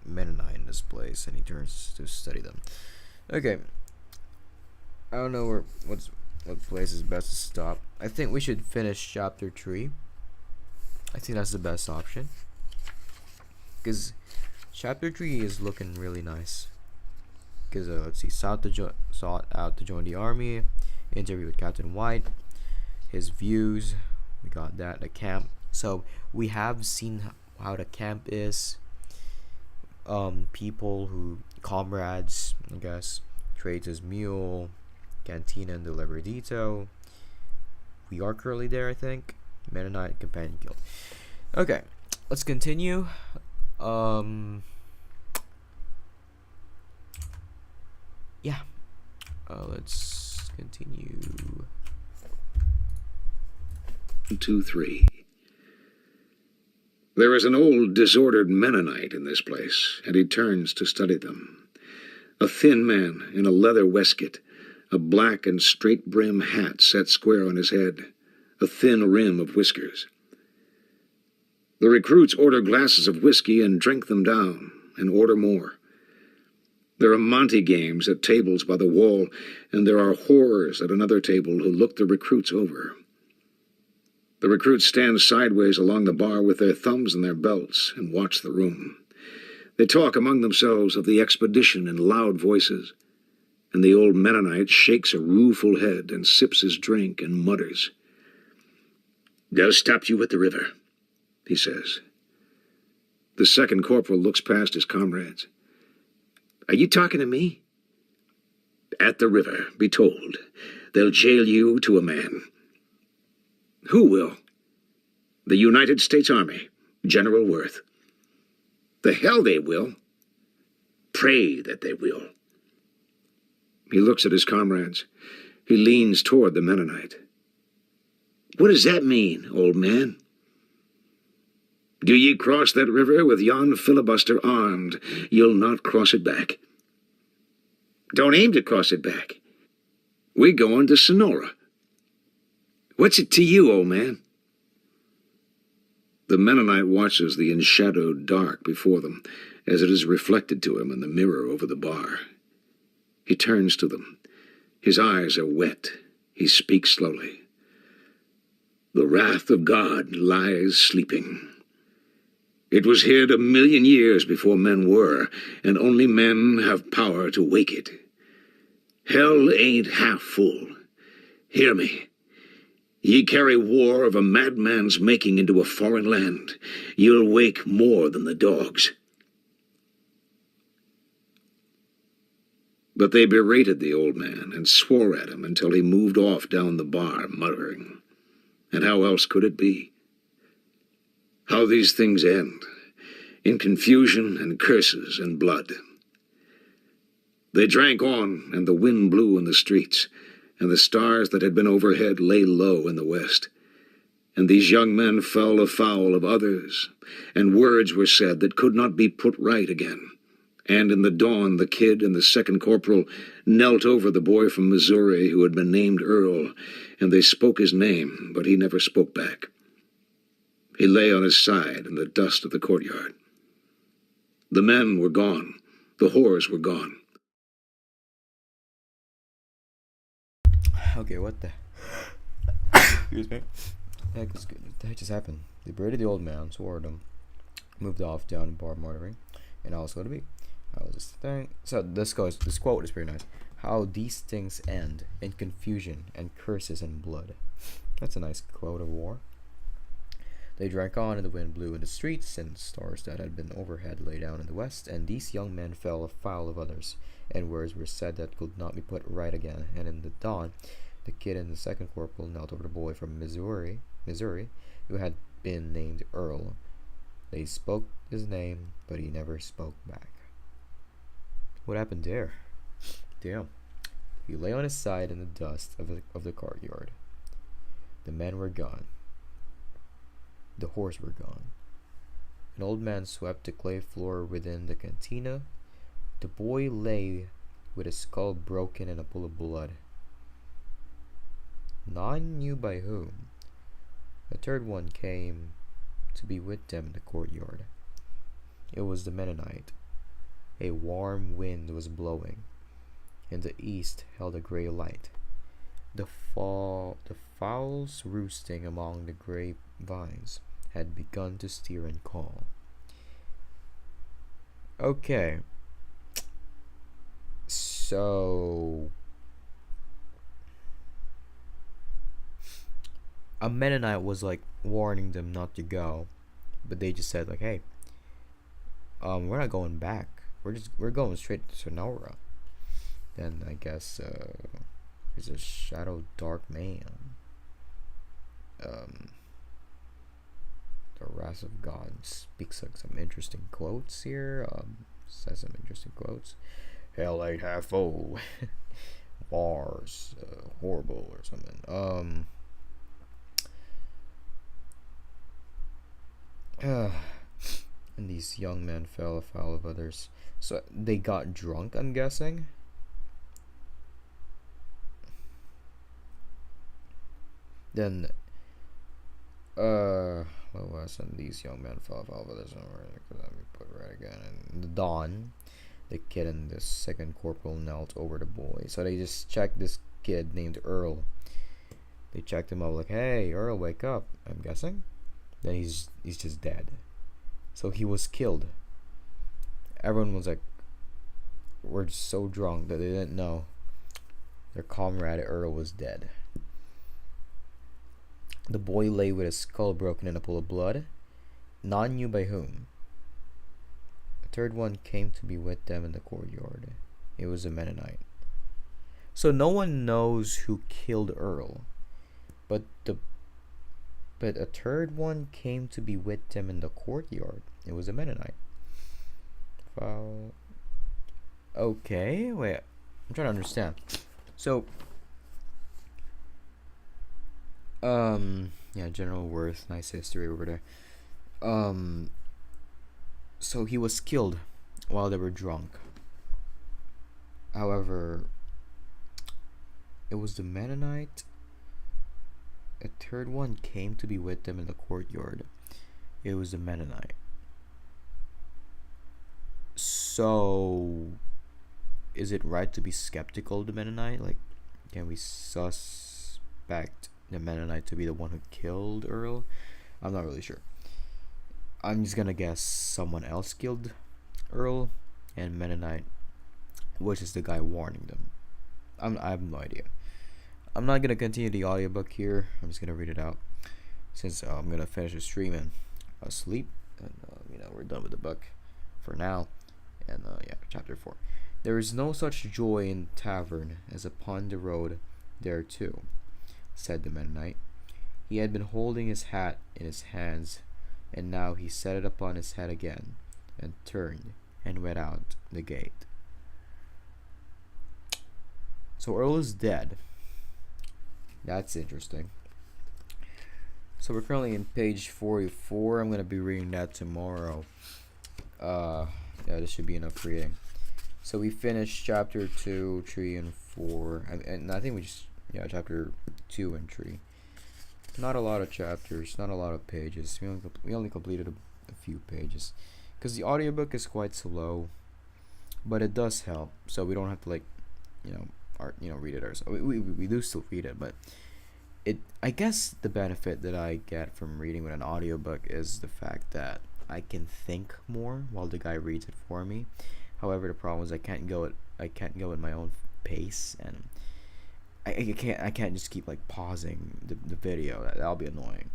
Mennonite in this place, and he turns to study them. Okay. I don't know what place is best to stop. I think we should finish chapter 3. I think that's the best option, because chapter 3 is looking really nice. Because let's see, sought out to join the army, interview with Captain White, his views. We got that. The camp. So we have seen how the camp is. People who comrades, I guess, trades his mule, cantina and the Liberdito. We are currently there, I think. Mennonite companion guild. Okay, let's continue. Yeah. Let's continue. 2, 3. There is an old, disordered Mennonite in this place, and he turns to study them. A thin man in a leather waistcoat, a black and straight-brim hat set square on his head, a thin rim of whiskers. The recruits order glasses of whiskey and drink them down, and order more. There are Monte games at tables by the wall, and there are whores at another table who look the recruits over. The recruits stand sideways along the bar with their thumbs in their belts and watch the room. They talk among themselves of the expedition in loud voices, and the old Mennonite shakes a rueful head and sips his drink and mutters. "They'll stop you at the river," he says. The second corporal looks past his comrades. Are you talking to me? At the river, be told. They'll jail you to a man. Who will? The United States Army, General Worth. The hell they will. Pray that they will. He looks at his comrades. He leans toward the Mennonite. What does that mean, old man? Do ye cross that river with yon filibuster armed, you'll not cross it back. Don't aim to cross it back. We're going to Sonora. What's it to you, old man? The Mennonite watches the enshadowed dark before them as it is reflected to him in the mirror over the bar. He turns to them. His eyes are wet. He speaks slowly. The wrath of God lies sleeping. It was hid 1,000,000 years before men were, and only men have power to wake it. Hell ain't half full. Hear me. Ye carry war of a madman's making into a foreign land. You'll wake more than the dogs. But they berated the old man and swore at him until he moved off down the bar, muttering. And how else could it be? How these things end, in confusion and curses and blood. They drank on, and the wind blew in the streets, and the stars that had been overhead lay low in the west. And these young men fell afoul of others, and words were said that could not be put right again. And in the dawn the kid and the second corporal knelt over the boy from Missouri who had been named Earl, and they spoke his name, but he never spoke back. He lay on his side in the dust of the courtyard. The men were gone. The whores were gone. Okay, what the? Excuse me. Heck, the heck just happened? They berated the old man, swore at him, moved off down the bar, muttering, and I was going to be. I was just thinking. So this quote is pretty nice. How these things end in confusion and curses and blood. That's a nice quote of war. They drank on, and the wind blew in the streets, and stars that had been overhead lay down in the west, and these young men fell afoul of others, and words were said that could not be put right again. And in the dawn, the kid and the second corporal knelt over the boy from Missouri, who had been named Earl. They spoke his name, but he never spoke back. What happened there? Damn. He lay on his side in the dust of the courtyard. The men were gone. The horse were gone. An old man swept the clay floor within the cantina. The boy lay with his skull broken and a pool of blood. None knew by whom. A third one came to be with them in the courtyard. It was the Mennonite. A warm wind was blowing. In the east held a grey light. The fowls roosting among the grapevines had begun to stir and call. Okay. So a Mennonite was like warning them not to go, but they just said like, "Hey, we're not going back. We're going straight to Sonora." Then I guess there's a shadow dark man. The wrath of God speaks like some interesting quotes here. Says some interesting quotes. Hell ain't half full. Bars, horrible or something. And these young men fell afoul of others. So they got drunk, I'm guessing. Then, what was it? These young men fell afoul of others. Let me put it right again. In the dawn, the kid and the second corporal knelt over the boy. So they just checked this kid named Earl. They checked him out like, "Hey, Earl, wake up." I'm guessing. Then he's just dead. So he was killed. Everyone was like, we're just so drunk that they didn't know their comrade Earl was dead. The boy lay with his skull broken in a pool of blood. None knew by whom. A third one came to be with them in the courtyard. It was a Mennonite. So no one knows who killed Earl, but a third one came to be with them in the courtyard. It was a Mennonite. Okay, wait. I'm trying to understand. So, yeah, General Worth, nice history over there. So he was killed while they were drunk. However, it was the Mennonite. A third one came to be with them in the courtyard. It was the Mennonite. So, is it right to be skeptical of the Mennonite? Like, can we suspect the Mennonite to be the one who killed Earl? I'm not really sure. I'm just gonna guess someone else killed Earl, and Mennonite was just the guy warning them. I have no idea. I'm not gonna continue the audiobook here. I'm just gonna read it out since I'm gonna finish the stream and sleep. And we're done with the book for now. And yeah, chapter 4. There is no such joy in tavern as upon the road there too, said the Mennonite. He had been holding his hat in his hands, and now he set it upon his head again, and turned and went out the gate. So Earl is dead. That's interesting. So we're currently in page 44. I'm gonna be reading that tomorrow. Yeah, this should be enough reading. So we finished chapter 2, 3, and 4, and I think we just chapter 2 and 3. Not a lot of chapters, not a lot of pages. We only completed a few pages, because the audiobook is quite slow, but it does help. So we don't have to read it ourselves. We do still read it, but I guess the benefit that I get from reading with an audiobook is the fact that I can think more while the guy reads it for me. However, the problem is I can't go at my own pace, and I can't just keep like pausing the video. That'll be annoying.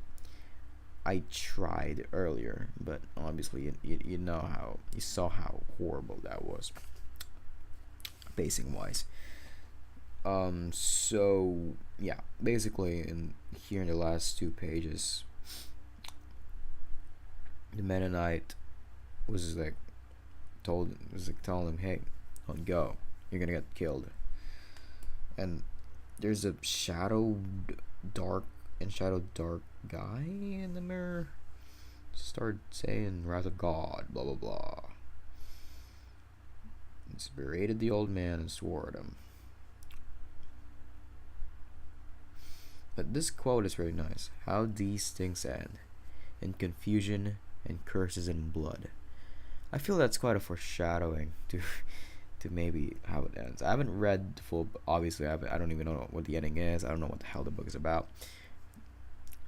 I tried earlier, but obviously you saw how horrible that was, pacing wise. So yeah, basically in the last 2 pages, the Mennonite was like telling him, hey, don't go, you're gonna get killed. And there's a shadow dark guy in the mirror start saying, wrath of God, blah blah blah. It's berated the old man and swore at him. But this quote is really nice. How these things end, in confusion and curses and blood. I feel that's quite a foreshadowing to maybe how it ends. I haven't read the full. Obviously, I don't even know what the ending is. I don't know what the hell the book is about.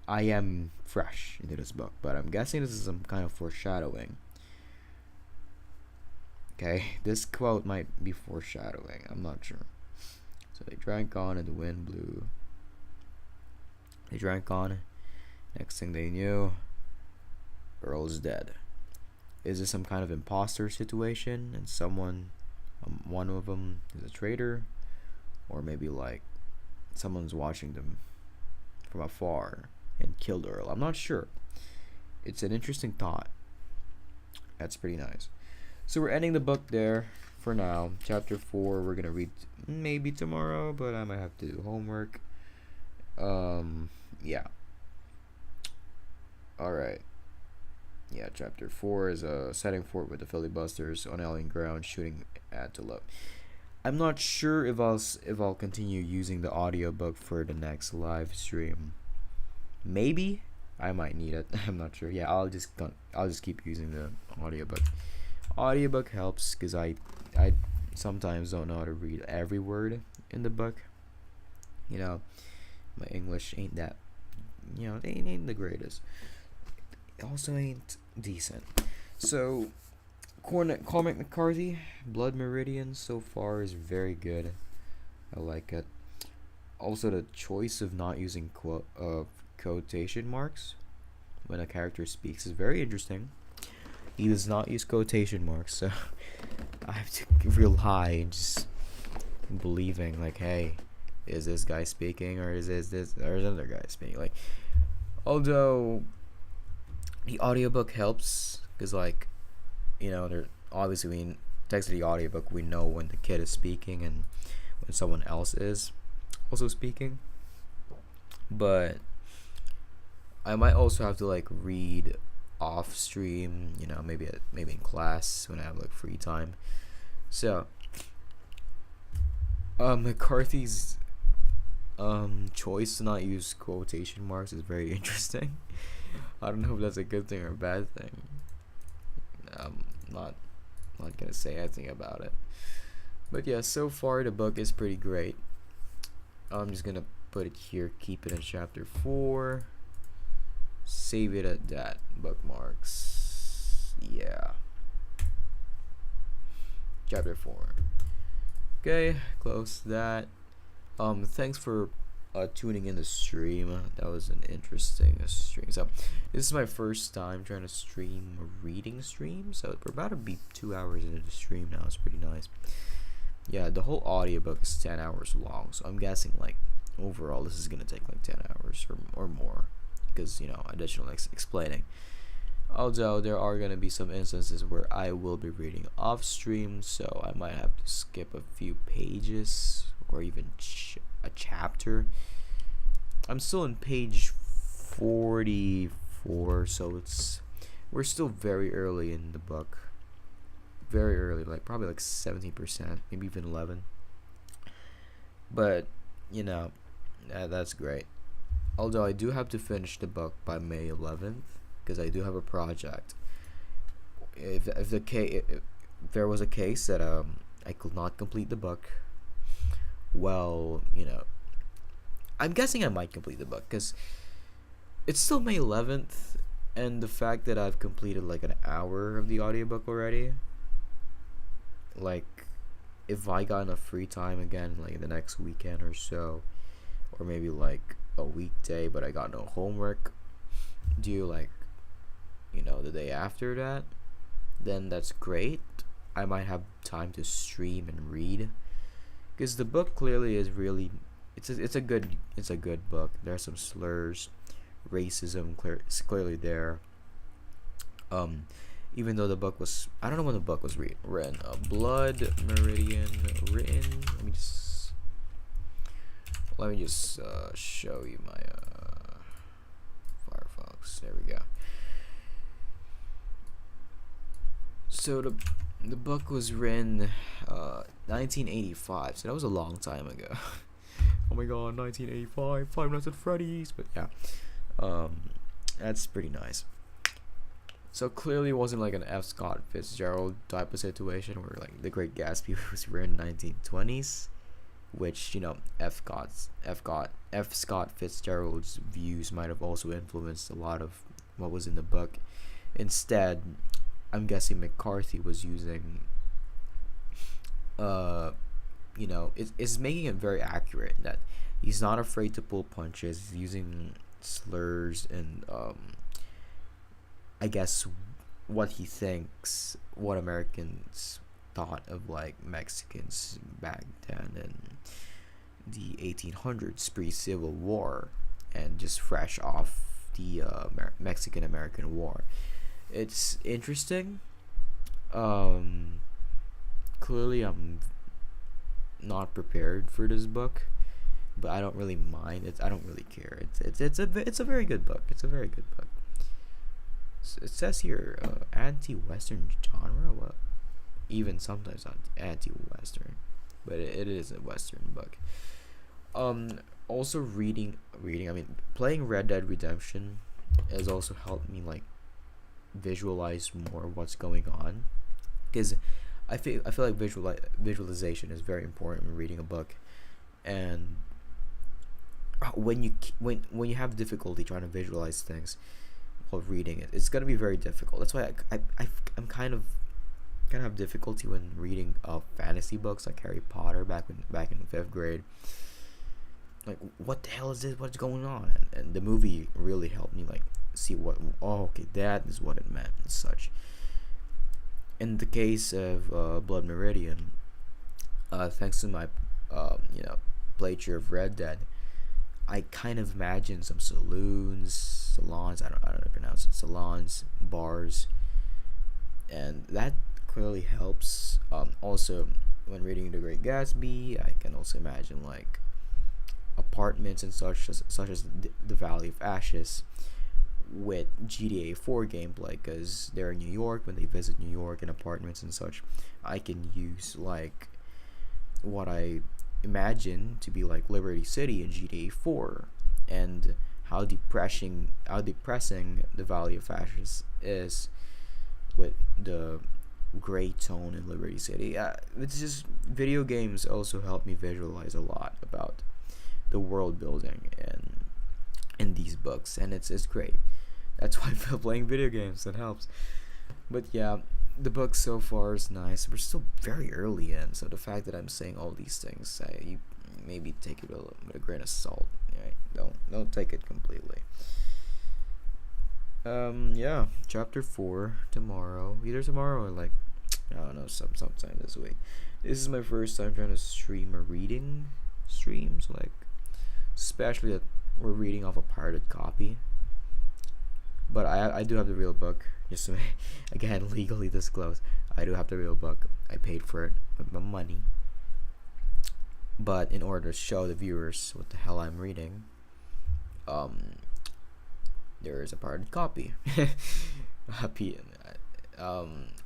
I am fresh into this book, but I'm guessing this is some kind of foreshadowing. Okay, this quote might be foreshadowing. I'm not sure. So they drank on and the wind blew. They drank on. Next thing they knew, Earl's dead. Is this some kind of imposter situation and one of them is a traitor? Or maybe like someone's watching them from afar and killed Earl? I'm not sure. It's an interesting thought. That's pretty nice. So we're ending the book there for now. Chapter 4 we're gonna read maybe tomorrow, but I might have to do homework. Yeah. Alright. Yeah, chapter 4 is setting fort with the filibusters on alien ground, shooting at the low. I'm not sure if I'll continue using the audiobook for the next live stream. Maybe I might need it. I'm not sure. Yeah, I'll just keep using the audiobook. Audiobook helps because I sometimes don't know how to read every word in the book. My English ain't that, it ain't the greatest. It also ain't decent. So, Cormac McCarthy, Blood Meridian so far is very good. I like it. Also, the choice of not using quotation marks when a character speaks is very interesting. He does not use quotation marks, so I have to rely and just believing like, hey, is this guy speaking or is this or is other guy speaking? Like, although the audiobook helps because like, there obviously we text the audiobook, we know when the kid is speaking and when someone else is also speaking. But I might also have to like read off stream, maybe in class when I have like free time. So McCarthy's choice to not use quotation marks is very interesting. I don't know if that's a good thing or a bad thing. I'm not gonna say anything about it. But yeah, so far the book is pretty great. I'm just gonna put it here, keep it in chapter 4, save it at that, bookmarks. Yeah. Chapter 4. Okay, close that. Thanks for tuning in the stream. That was an interesting stream. So this is my first time trying to stream a reading stream. So we're about to be 2 hours into the stream now. It's pretty nice. Yeah, the whole audiobook is 10 hours long. So I'm guessing like overall this is gonna take like 10 hours or more, because additional explaining. Although there are gonna be some instances where I will be reading off stream, so I might have to skip a few pages or even a chapter. I'm still in page 44, so we're still very early in the book. Very early, like probably like 17%, maybe even 11. But that's great. Although I do have to finish the book by May 11th because I do have a project. If there was a case that I could not complete the book, well, I'm guessing I might complete the book because it's still May 11th, and the fact that I've completed like an hour of the audiobook already, like if I got enough free time again, like the next weekend or so, or maybe like a weekday, but I got no homework due, like the day after that, then that's great. I might have time to stream and read, because the book clearly is really it's a good book. There's some slurs, racism is clearly there. Even though the book was, I don't know when the book was written. Blood Meridian written. Let me just show you my Firefox. There we go. So the book was written 1985. So that was a long time ago. Oh my god, 1985, Five Nights at Freddy's. But yeah, that's pretty nice. So clearly it wasn't like an F. Scott Fitzgerald type of situation where like The Great Gatsby was written in 1920s, which F. Scott Fitzgerald's views might have also influenced a lot of what was in the book. Instead, I'm guessing McCarthy was using it's making it very accurate that he's not afraid to pull punches. He's using slurs and I guess what he thinks, what Americans thought of like Mexicans back then in the 1800s, pre-Civil War, and just fresh off the Mexican-American War. It's interesting. Clearly I'm not prepared for this book, but I don't really mind it. I don't really care. It's a very good book. It's a very good book. It says here anti-Western genre. Well, even sometimes not anti-Western, but it is a Western book. Also reading. I mean, playing Red Dead Redemption has also helped me like visualize more what's going on, because I feel like visualization is very important when reading a book, and when you have difficulty trying to visualize things while reading it, it's gonna be very difficult. That's why I'm kind of have difficulty when reading fantasy books like Harry Potter back in 5th grade. Like, what the hell is this? What's going on? And the movie really helped me like see what. Oh, okay, that is what it meant and such. In the case of Blood Meridian, thanks to my you know, playthrough of Red Dead, I kind of imagine some salons. I don't know how to pronounce it. Salons, bars, and that clearly helps. Also, when reading The Great Gatsby, I can also imagine like apartments and such as the Valley of Ashes with GTA 4 gameplay, because they're in New York. When they visit New York and apartments and such, I can use like what I imagine to be like Liberty City in GTA 4, and how depressing the Valley of Ashes is with the gray tone in Liberty City. It's just video games also help me visualize a lot about the world building and in these books, and it's great. That's why I feel playing video games. It helps. But yeah, the book so far is nice. We're still very early in, so the fact that I'm saying all these things, you maybe take it with a grain of salt. Right? Don't take it completely. Yeah, chapter 4 tomorrow. Either tomorrow or like I don't know, sometime this week. This is my first time trying to stream a reading streams, like especially that we're reading off a pirated copy. But I do have the real book. Just to again legally disclose, I do have the real book. I paid for it with my money. But in order to show the viewers what the hell I'm reading, um, there is a pirated copy.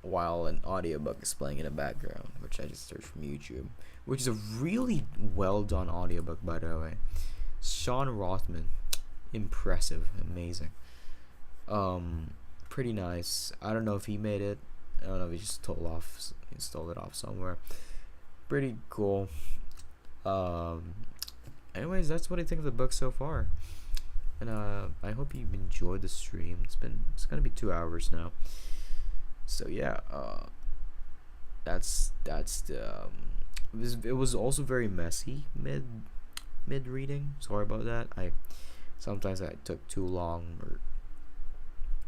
While an audiobook is playing in the background, which I just searched from YouTube, which is a really well done audiobook, by the way. Sean Rothman, impressive, amazing. Pretty nice. I don't know if he made it. I don't know if he just stole it off somewhere. Pretty cool. Anyways, that's what I think of the book so far. And I hope you've enjoyed the stream. It's gonna be 2 hours now. So yeah, that's the it was also very messy mid reading. Sorry about that. Sometimes I took too long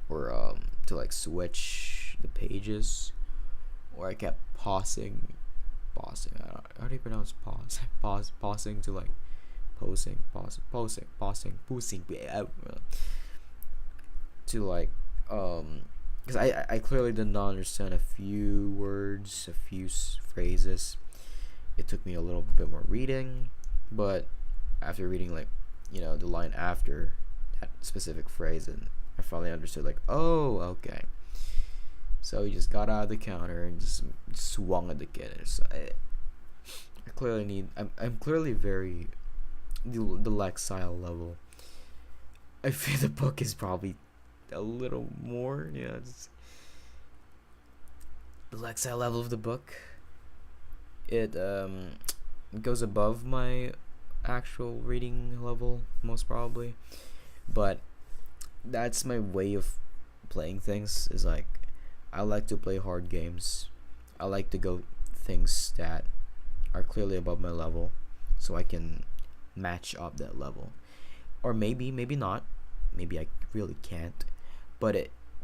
or to like switch the pages, or I kept pausing. How do you pronounce pause? Pausing to like pausing to like because I clearly did not understand a few words, a few phrases. It took me a little bit more reading, but after reading like the line after that specific phrase, and I finally understood like, oh, okay. So he just got out of the counter and just swung at the kid. I clearly need. I'm clearly very the Lexile level. I feel the book is probably a little more. Yeah, it's the Lexile level of the book. It goes above my actual reading level most probably, but that's my way of playing things. Is like I like to play hard games. I like to go things that are clearly above my level, so I can match up that level. Or maybe not. Maybe I really can't. But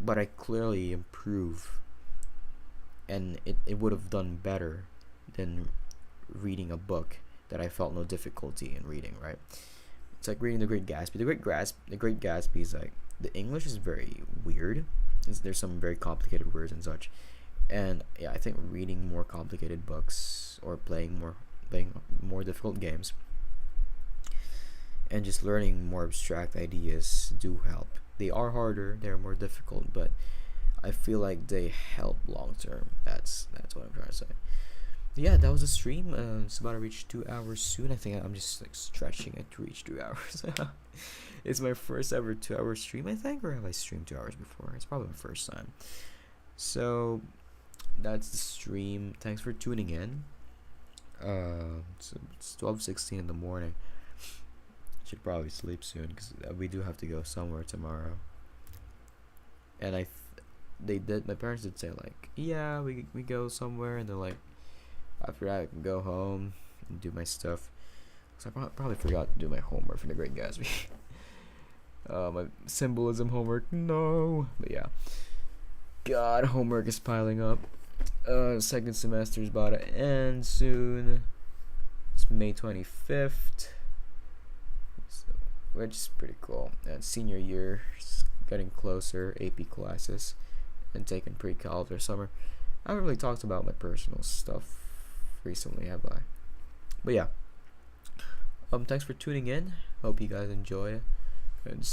I clearly improve, and it would have done better than reading a book that I felt no difficulty in reading. Right? It's like reading The Great Gatsby. The Great Gatsby is like the English is very weird. There's some very complicated words and such, and yeah, I think reading more complicated books or playing more difficult games and just learning more abstract ideas do help. They are harder, they're more difficult, but I feel like they help long term. That's what I'm trying to say. Yeah, that was a stream. It's about to reach 2 hours soon. I think I'm just like stretching it to reach 2 hours. It's my first ever 2 hour stream, I think, or have I streamed 2 hours before? It's probably my first time. So that's the stream. Thanks for tuning in. It's 12:16 in the morning. Should probably sleep soon because we do have to go somewhere tomorrow. And my parents did say like, yeah, we go somewhere, and they're like, after that I can go home and do my stuff. So I probably forgot to do my homework for The Great Gatsby. My symbolism homework, no. But yeah, God, homework is piling up. Second semester is about to end soon. It's May 25th, which is pretty cool. And senior year is getting closer. AP classes and taking pre-cal after summer. I haven't really talked about my personal stuff recently, have I? But yeah. Thanks for tuning in. Hope you guys enjoy. And